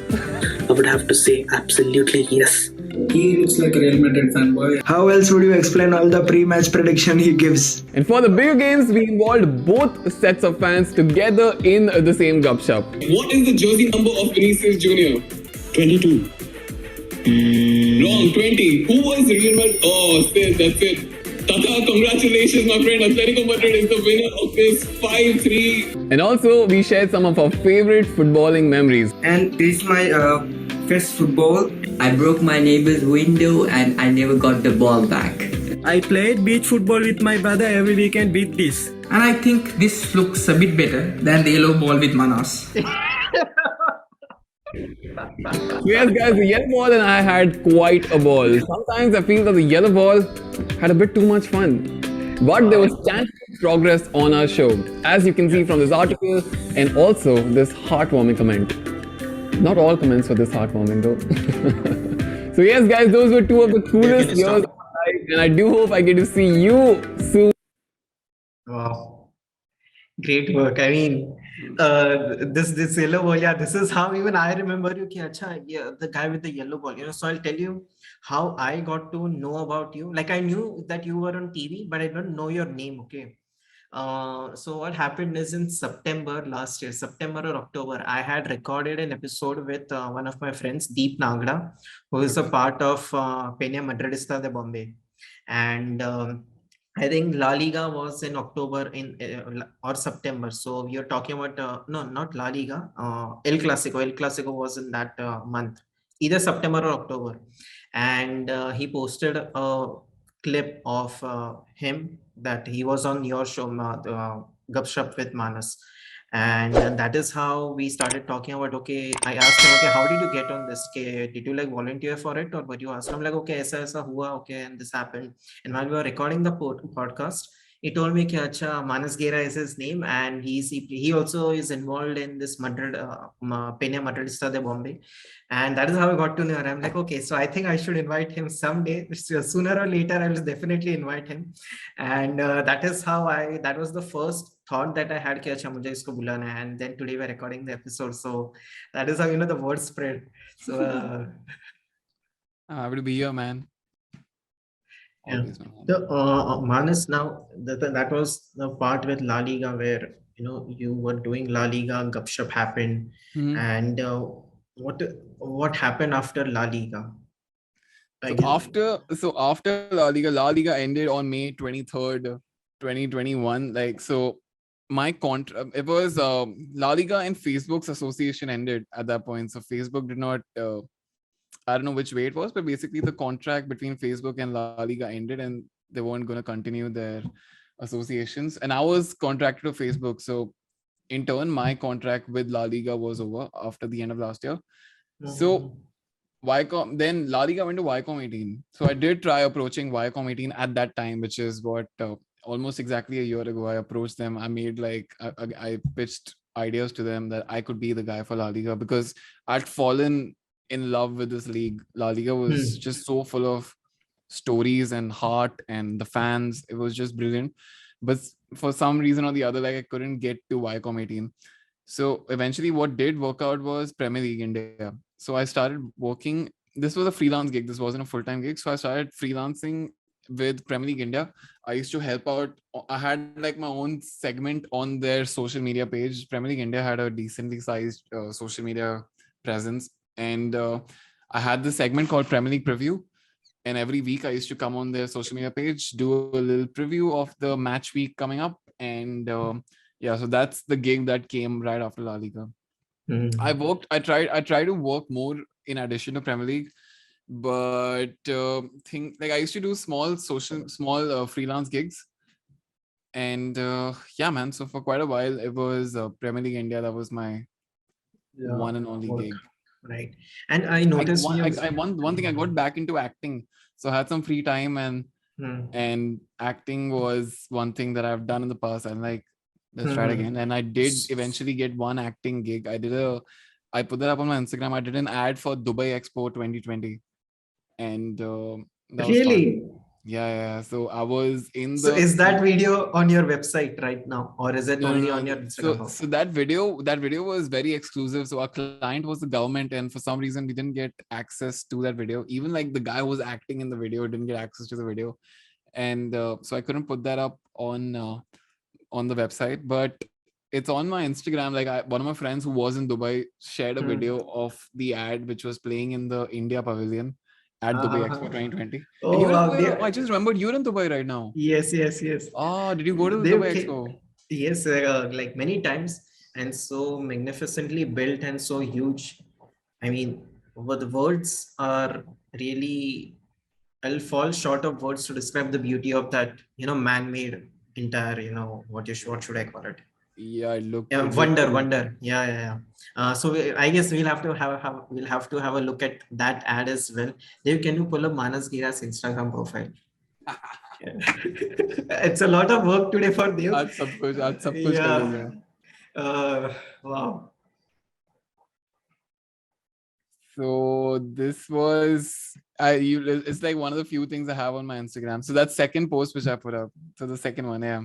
I would have to say absolutely yes. He looks like a Real Madrid fanboy. How else would you explain all the pre-match prediction he gives? And for the bigger games, we involved both sets of fans together in the same Gupshup. What is the jersey number of Vinicius Jr.? 22. Wrong, 20. Who was Real Madrid? Oh, Sid, that's it. Tata, congratulations, my friend. Atletico Madrid is the winner of this 5-3. And also, we shared some of our favorite footballing memories. And this is my first football. I broke my neighbor's window and I never got the ball back. I played beach football with my brother every weekend with this. And I think this looks a bit better than the yellow ball with Manas. Yes, guys, the yellow ball and I had quite a ball. Sometimes I feel that the yellow ball had a bit too much fun. But there was tangible progress on our show, as you can see from this article and also this heartwarming comment. Not all comments were this heartwarming though. So yes, guys, those were two of the coolest years of my life, and I do hope I get to see you soon. Wow, great work. I mean, this yellow ball, yeah, this is how even I remember you. Ki, acha, yeah, the guy with the yellow ball. So I'll tell you how I got to know about you. Like I knew that you were on TV, but I don't know your name. Okay. So what happened is in September last year, September or October, I had recorded an episode with one of my friends, Deep Nagda, who is a part of Peña Madridista de Bombay. And I think La Liga was in October or September. So we are talking about, no, not La Liga, El Clasico. El Clasico was in that month, either September or October. And he posted a clip of him that he was on your show, Gupshup with Manas. And that is how we started talking about, okay, I asked him, okay, how did you get on this? Okay, did you like volunteer for it or were you asked? I'm like, okay, aisa hua, okay, and this happened. And while we were recording the podcast, he told me that acha, Manas Gera is his name, and he also is involved in this Madrid, Peña Madridista de Bombay. And that is how I got to know her. I'm like, okay, so I think I should invite him someday. Sooner or later, I will definitely invite him. And that is how that was the first thought that I had, ki, acha, mujhe isko bulana hai. And then today we're recording the episode. So that is how, the word spread. So happy to be here, man. Yeah. The Manas, now that was the part with La Liga where you were doing La Liga, Gupshup happened, and what happened after La Liga? So after La Liga ended on May 23rd, 2021. Like, so my contract, it was La Liga and Facebook's association ended at that point. So Facebook did not. I don't know which way it was, but basically the contract between Facebook and La Liga ended and they weren't going to continue their associations. And I was contracted to Facebook. So in turn, my contract with La Liga was over after the end of last year. So Viacom, then La Liga went to Viacom 18. So I did try approaching Viacom 18 at that time, which is what almost exactly a year ago. I approached them. I made I pitched ideas to them that I could be the guy for La Liga because I'd fallen in love with this league. La Liga was just so full of stories and heart, and the fans, it was just brilliant. But for some reason or the other, like I couldn't get to Viacom 18. So eventually what did work out was Premier League India. So I started working. This was a freelance gig. This wasn't a full-time gig. So I started freelancing with Premier League India. I used to help out. I had like my own segment on their social media page. Premier League India had a decently sized social media presence. And I had this segment called Premier League Preview. And every week I used to come on their social media page, do a little preview of the match week coming up. And so that's the gig that came right after La Liga. I tried to work more in addition to Premier League, but I used to do small freelance gigs. And man, so for quite a while, it was Premier League India. That was my one and only gig. Right. And I noticed one thing, I got back into acting. So I had some free time, and acting was one thing that I've done in the past. I'm like, let's try it again. And I did eventually get one acting gig. I put that up on my Instagram. I did an ad for Dubai Expo 2020. And that really? Was fun. Yeah. So I was in the... So is that video on your website right now? Or is it only on your Instagram? So that video was very exclusive. So our client was the government, and for some reason we didn't get access to that video. Even like the guy who was acting in the video didn't get access to the video. And so I couldn't put that up on the website, but it's on my Instagram. Like one of my friends who was in Dubai shared a video of the ad which was playing in the India pavilion at Dubai Expo 2020. I just remembered you're in Dubai right now. Yes. Oh, did you go to the Dubai Expo? Yes, like many times, and so magnificently built and so huge. I mean, the words are really, I'll fall short of words to describe the beauty of that, man-made entire, what should I call it? Yeah, it looked wonder. Yeah. So I guess we'll have to have a look at that ad as well. Dave, can you pull up Manas Gera's Instagram profile? It's a lot of work today for Dave. Wow. So this was it's like one of the few things I have on my Instagram. So that second post which I put up. So the second one, yeah.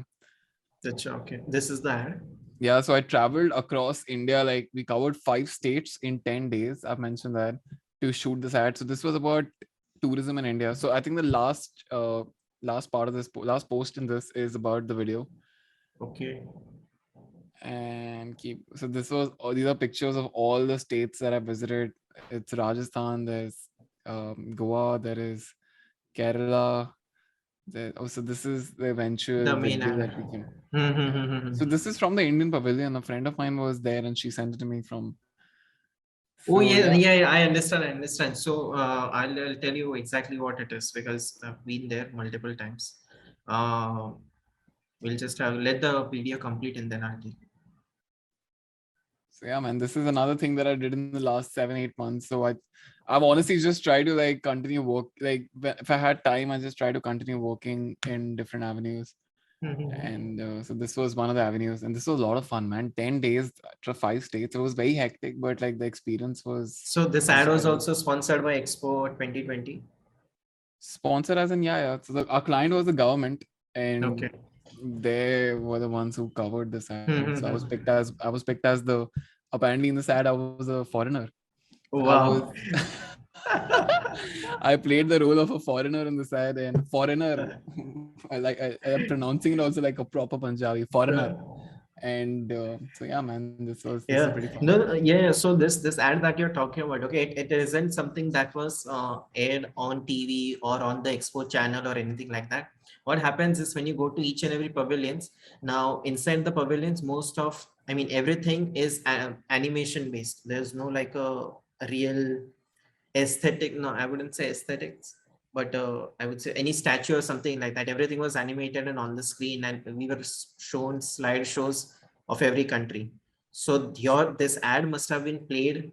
That's okay. This is the ad. Yeah, so I traveled across India. Like we covered 5 states in 10 days. I've mentioned that to shoot this ad. So this was about tourism in India. So I think the last part of this last post in this is about the video. Okay. And these are pictures of all the states that I visited. It's Rajasthan, there's Goa, there is Kerala. So this is the eventual video that we can. So this is from the Indian Pavilion. A friend of mine was there and she sent it to me from. So, yeah, I understand. So I'll tell you exactly what it is because I've been there multiple times. We'll just let the video complete and then I'll tell you. So yeah, man, this is another thing that I did in the last 7-8 months. So I've honestly just tried to like continue work. Like if I had time, I just try to continue working in different avenues. And so this was one of the avenues, and this was a lot of fun, man. 10 days to 5 states. It was very hectic, but like the experience was. So this ad was also sponsored by Expo 2020. Sponsored as in yeah. So our client was the government, and they were the ones who covered this ad. So I was picked as the. Apparently in this ad I was a foreigner. Wow. I played the role of a foreigner in this ad, and foreigner, I'm pronouncing it also like a proper Punjabi, foreigner. And so yeah, man, this was pretty fun. So this ad that you're talking about, okay, it isn't something that was aired on TV or on the Expo channel or anything like that. What happens is when you go to each and every pavilions, now inside the pavilions, everything is animation based. There's no like a real aesthetic. No, I wouldn't say aesthetics, but I would say any statue or something like that. Everything was animated and on the screen, and we were shown slideshows of every country. So this ad must have been played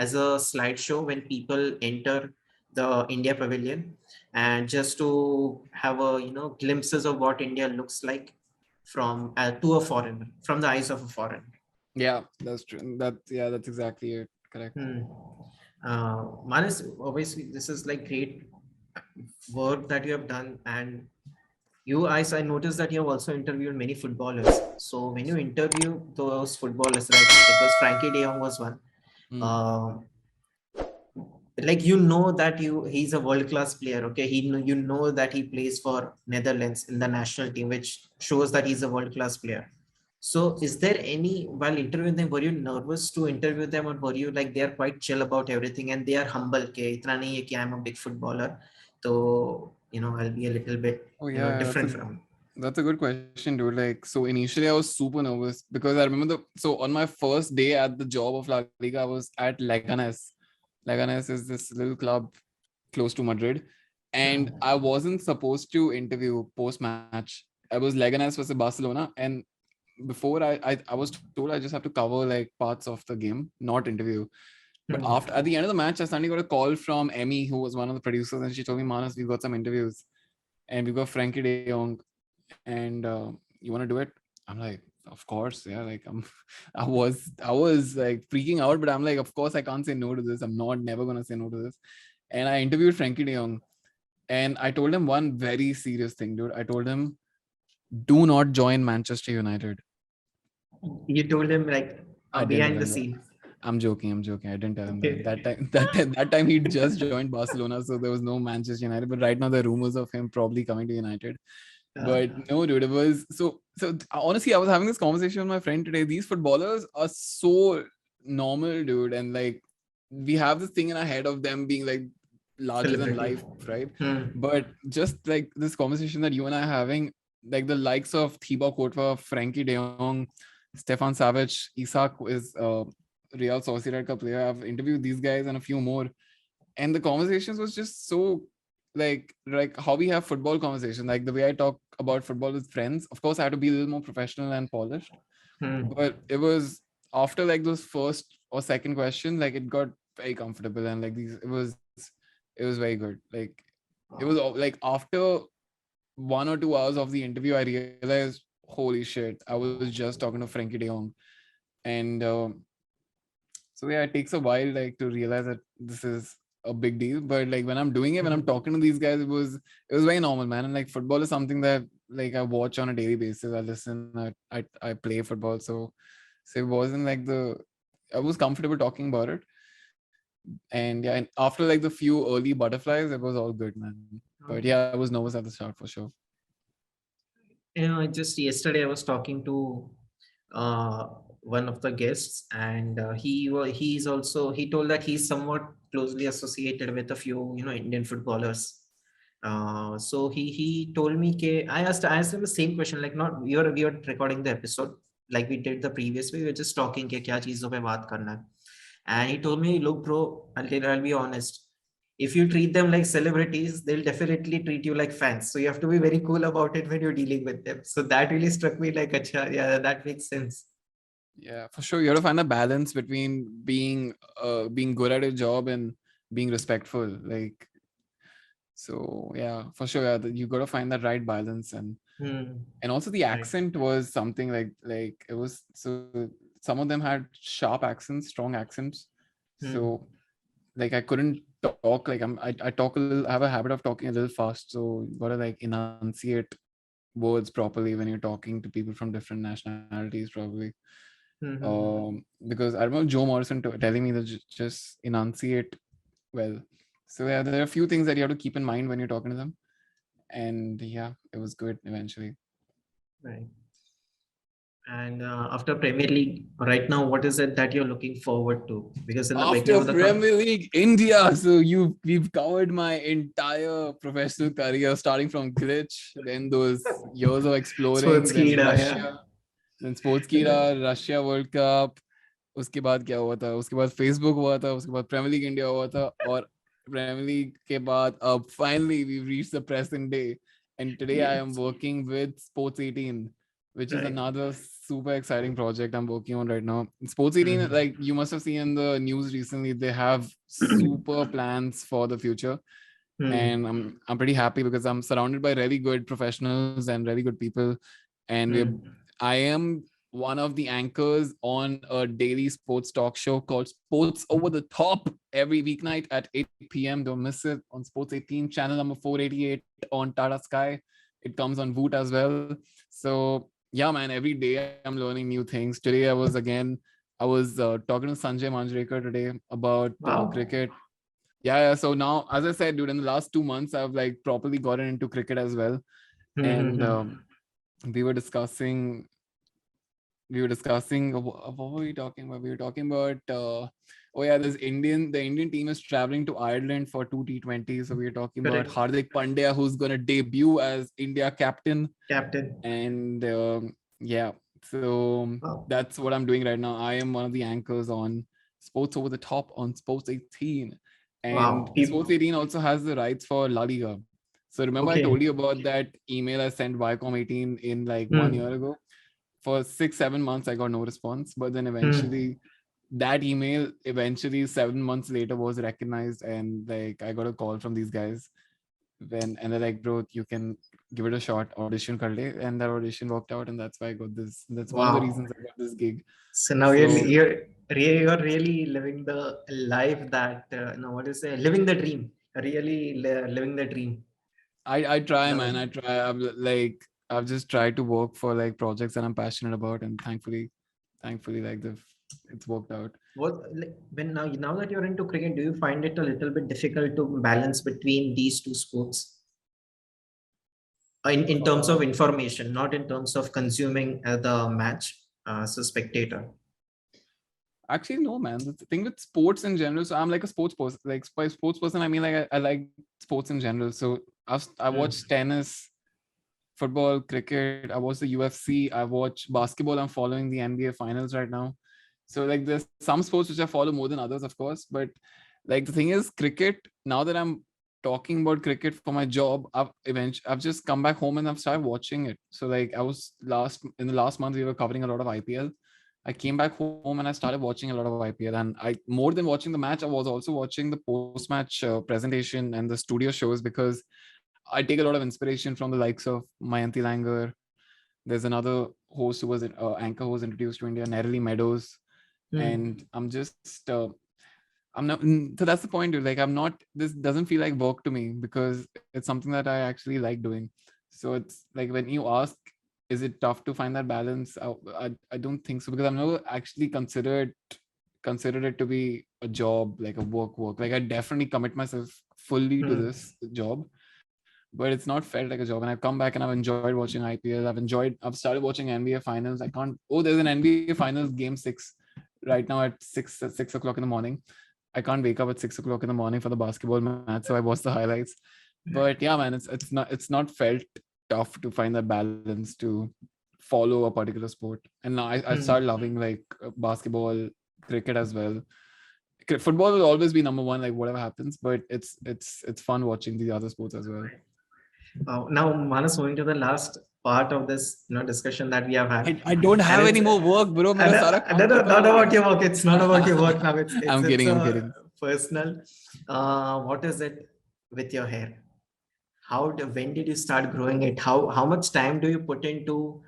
as a slideshow when people enter the India Pavilion, and just to have a glimpses of what India looks like from to a foreigner, from the eyes of a foreigner. Yeah, that's true. That's exactly it. Correct. Manas, obviously, this is like great work that you have done, and I noticed that you have also interviewed many footballers. So when you interview those footballers, right, because Frankie De Jong was one. Uh, like that he's a world class player. Okay, you know that he plays for Netherlands in the national team, which shows that he's a world class player. So is there any, while interviewing them, were you nervous to interview them, or were you like they're quite chill about everything and they are humble? Okay, itna nahi hai ki I'm a big footballer, so I'll be a little bit different from. That's a good question, dude. Like, so initially I was super nervous because I remember on my first day at the job of La Liga, I was at Leganés. Leganés is this little club close to Madrid, and I wasn't supposed to interview post-match. I was Leganés versus Barcelona, and before I was told I just have to cover like parts of the game, not interview. But at the end of the match, I suddenly got a call from Emmy, who was one of the producers, and she told me, Manas, we've got some interviews, and we've got Frankie De Jong, and you want to do it? I'm like, of course, yeah. Like I was like freaking out, but I'm like, of course I can't say no to this. I'm never gonna say no to this. And I interviewed Frankie De Jong, and I told him one very serious thing, dude. I told him, do not join Manchester United. You told him like behind the scene. I'm joking. I didn't tell him that time he'd just joined Barcelona, so there was no Manchester United. But right now there are rumors of him probably coming to United. But no, dude, it was so honestly, I was having this conversation with my friend today. These footballers are so normal, dude, and like we have this thing in our head of them being like larger than life, right? But just like this conversation that you and I are having, like the likes of Thibaut Courtois, Frankie De Jong, Stefan Savic, Isak is Real Sociedad ka player. I've interviewed these guys and a few more, and the conversations was just so like how we have football conversation, like the way I talk about football with friends. Of course I had to be a little more professional and polished, but it was after like those first or second question, like it got very comfortable, and like it was very good. Like it was like after 1 or 2 hours of the interview, I realized, holy shit, I was just talking to Frankie De Jong. And so yeah, it takes a while like to realize that this is a big deal, but like when I'm doing it, when I'm talking to these guys, it was very normal, man. And like football is something that like I watch on a daily basis. I listen, I play football, so it wasn't like I was comfortable talking about it. And yeah, and after like the few early butterflies, it was all good, man. But yeah, I was nervous at the start for sure. Just yesterday I was talking to one of the guests, and he told that he's somewhat closely associated with a few Indian footballers. So he told me, I asked him the same question, like not we were recording the episode like we did the previous way. We were just talking kya cheezon pe baat karna hai. And he told me, look bro, I'll be honest, if you treat them like celebrities, they'll definitely treat you like fans. So you have to be very cool about it when you're dealing with them. So that really struck me like, acha, yeah, that makes sense. Yeah, for sure. You have to find a balance between being good at your job and being respectful. Like, so yeah, for sure. Yeah, you got to find that right balance, and also the accent was something like it was. So some of them had sharp accents, strong accents. So like I couldn't talk like I talk a little. I have a habit of talking a little fast, so you got to like enunciate words properly when you're talking to people from different nationalities, probably. Because I remember Joe Morrison telling me that just enunciate well. So yeah, there are a few things that you have to keep in mind when you're talking to them, and yeah, it was good eventually. Right. And after Premier League, right now, what is it that you're looking forward to? Because in the after Premier League India, so we've covered my entire professional career, starting from glitch, then those years of exploring, then Russia. Then Sportskeeda, Russia World Cup, उसके बाद क्या हुआ था? उसके बाद Facebook हुआ था, उसके बाद Premier League India हुआ था, और Premier League के बाद finally we've reached the present day, and today I am working with Sports 18, which is another super exciting project I'm working on right now. Sports 18, like you must have seen in the news recently, they have super plans for the future, and I'm pretty happy because I'm surrounded by really good professionals and really good people, and I am one of the anchors on a daily sports talk show called Sports Over the Top every weeknight at 8 p.m. Don't miss it on Sports 18, channel number 488 on Tata Sky. It comes on Voot as well. So yeah, man, every day I'm learning new things. Today I was talking to Sanjay Manjrekar today about cricket. Yeah. So now, as I said, dude, in the last 2 months, I've like properly gotten into cricket as well. And we were discussing what were we talking about? We were talking about the Indian team is traveling to Ireland for 2 T20. So we were talking about Hardik Pandya, who's gonna debut as India captain. And so that's what I'm doing right now. I am one of the anchors on Sports Over the Top on Sports 18. And Sports 18 also has the rights for La Liga. So remember I told you about that email I sent Viacom 18 in like 1 year ago? For 6-7 months, I got no response. But then eventually, that email 7 months later was recognized, and like I got a call from these guys. And they're like, bro, you can give it a shot, audition kar le. And that audition worked out, and that's why I got this. That's one of the reasons I got this gig. So now you're really living the life that living the dream. Really living the dream. I try, man. I try. I've just tried to work for like projects that I'm passionate about, and thankfully, like it's worked out. Now that you're into cricket, do you find it a little bit difficult to balance between these two sports? In terms of information, not in terms of consuming the match as a spectator. Actually, no, man. The thing with sports in general, so I'm like a sports person. Like by sports person, I mean like I like sports in general. So I watch tennis, football, cricket. I watch the UFC. I watch basketball. I'm following the NBA finals right now. So like there's some sports which I follow more than others, of course. But like the thing is, cricket. Now that I'm talking about cricket for my job, I've just come back home and I've started watching it. So like in the last month we were covering a lot of IPL. I came back home and I started watching a lot of IPL, and I more than watching the match, I was also watching the post-match presentation and the studio shows, because I take a lot of inspiration from the likes of Mayanti Langer. There's another host who was anchor who was introduced to India, Nerily Meadows, and I'm just I'm not. So that's the point, dude. Like this doesn't feel like work to me because it's something that I actually like doing. So it's like when you ask, is it tough to find that balance? I don't think so, because I've never actually considered it to be a job, like a work. Like I definitely commit myself fully to this job, but it's not felt like a job. And I've come back and I've enjoyed watching IPL. I've started watching NBA finals. There's an NBA finals game 6 right now at 6 o'clock in the morning. I can't wake up at 6 o'clock in the morning for the basketball match, so I watch the highlights. But yeah, man, it's not felt tough to find that balance to follow a particular sport. And now I started loving like basketball, cricket as well. Football will always be number one, like whatever happens, but it's fun watching the other sports as well. Now Manas, moving to the last part of this discussion that we have had. I don't have any more work, bro. Not about your work. It's not about your work now. I'm kidding. Personal. What is it with your hair? When did you start growing it? How much time do you put into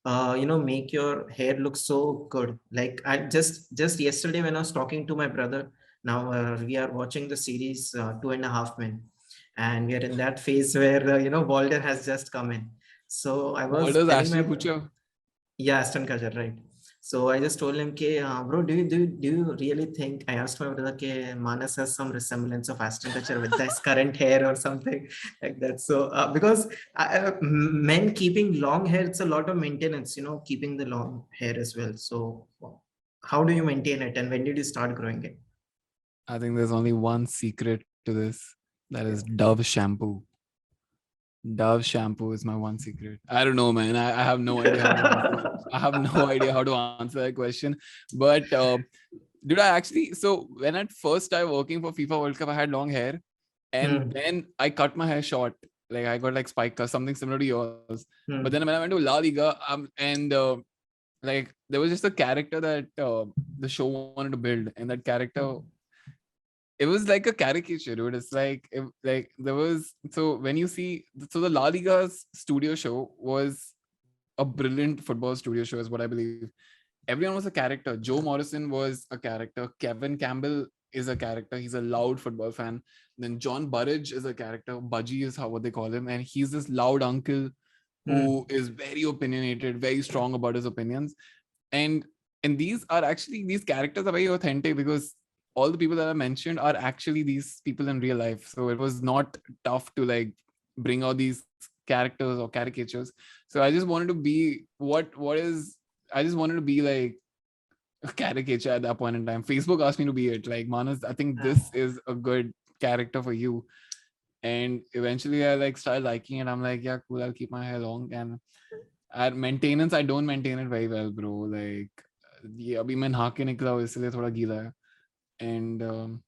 make your hair look so good? Like I just yesterday when I was talking to my brother, now we are watching the series 2.5 Men, and we are in that phase where Walden has just come in. So I was Ashton Kutcher. Yeah, Ashton Kutcher, right? So I just told him, bro, do you really think? I asked my brother, Manas has some resemblance of Ashton Kutcher with this current hair or something like that. So because men keeping long hair, it's a lot of maintenance, keeping the long hair as well. So how do you maintain it, and when did you start growing it? I think there's only one secret to this. That is Dove shampoo. Dove shampoo is my one secret. I don't know, man. I have no idea how to answer. I have no idea how to answer that question. But so when I first started working for FIFA World Cup, I had long hair, and then I cut my hair short. Like I got like spike cut, something similar to yours. But then when I went to La Liga, like there was just a character that the show wanted to build, and that character. It was like a caricature, dude. It's like there was, so when you see, so the La Liga's studio show was a brilliant football studio show is what I believe. Everyone was a character. Joe Morrison was a character. Kevin Campbell is a character. He's a loud football fan. Then John Burridge is a character. Budgie is what they call him. And he's this loud uncle who is very opinionated, very strong about his opinions. And these characters are very authentic because all the people that I mentioned are actually these people in real life. So it was not tough to like bring out these characters or caricatures. So I just wanted to be I just wanted to be like a caricature at that point in time. Facebook asked me to be it. Like, Manas, I think this is a good character for you. And eventually I like started liking it. I'm like, yeah, cool, I'll keep my hair long. And at maintenance, I don't maintain it very well, bro. Like, yeah, abhi main nहा के निकला हूँ, इसलिए थोड़ा गीला है. And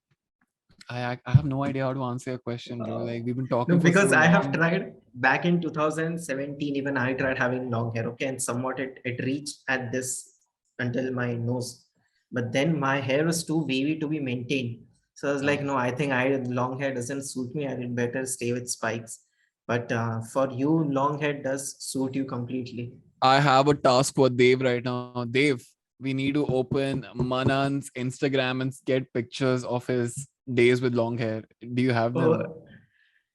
I have no idea how to answer your question, bro. Like, we've been talking because I have tried back in 2017, even I tried having long hair, okay, and somewhat it reached at this until my nose. But then my hair was too wavy to be maintained. So I was like, no, I think long hair doesn't suit me. I did better stay with spikes. But for you, long hair does suit you completely. I have a task for Dev right now. Dev, we need to open Manan's Instagram and get pictures of his days with long hair. Do you have them?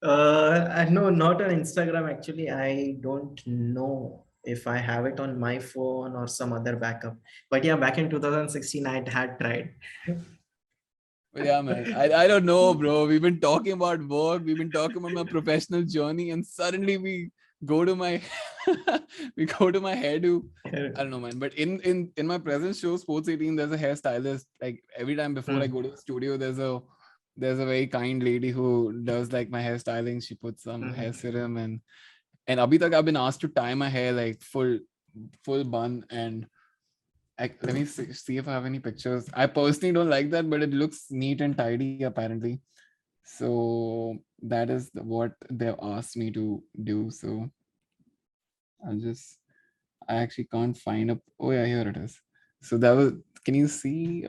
No, not on Instagram. Actually, I don't know if I have it on my phone or some other backup. But yeah, back in 2016, I had tried. Yeah, man. I don't know, bro. We've been talking about work. We've been talking about my professional journey, and suddenly we go to my hairdo. I don't know, man. But in my present show, Sports 18, there's a hairstylist. Like every time before I go to the studio, there's a very kind lady who does like my hairstyling. She puts some hair serum and abhi tak I've been asked to tie my hair like full bun, and let me see if I have any pictures. I personally don't like that, but it looks neat and tidy apparently. So that is what they've asked me to do. So I actually can't find up. Oh yeah, here it is. So can you see?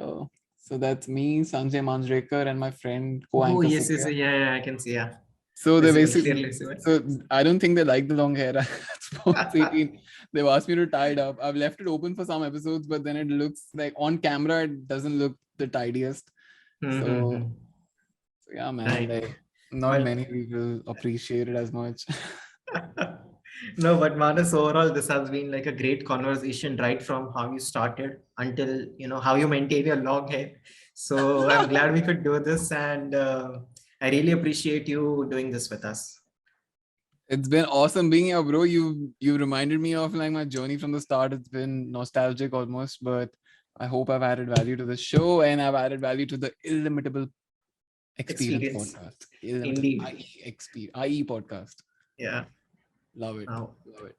So that's me, Sanjay Manjrekar, and my friend co-anchor. Oh yes, yeah, I can see. Yeah. So they basically, so I don't think they like the long hair. They've asked me to tie it up. I've left it open for some episodes, but then it looks like on camera, it doesn't look the tidiest. So yeah, man, like not many people appreciate it as much. No, but Manas, overall, this has been like a great conversation, right from how you started until, how you maintain your long hair. So I'm glad we could do this, and I really appreciate you doing this with us. It's been awesome being here, bro. You reminded me of like my journey from the start. It's been nostalgic almost, but I hope I've added value to the show, and I've added value to the Illimitable Experience Podcast. Indeed. IE podcast. Yeah. Love it. Wow. Love it.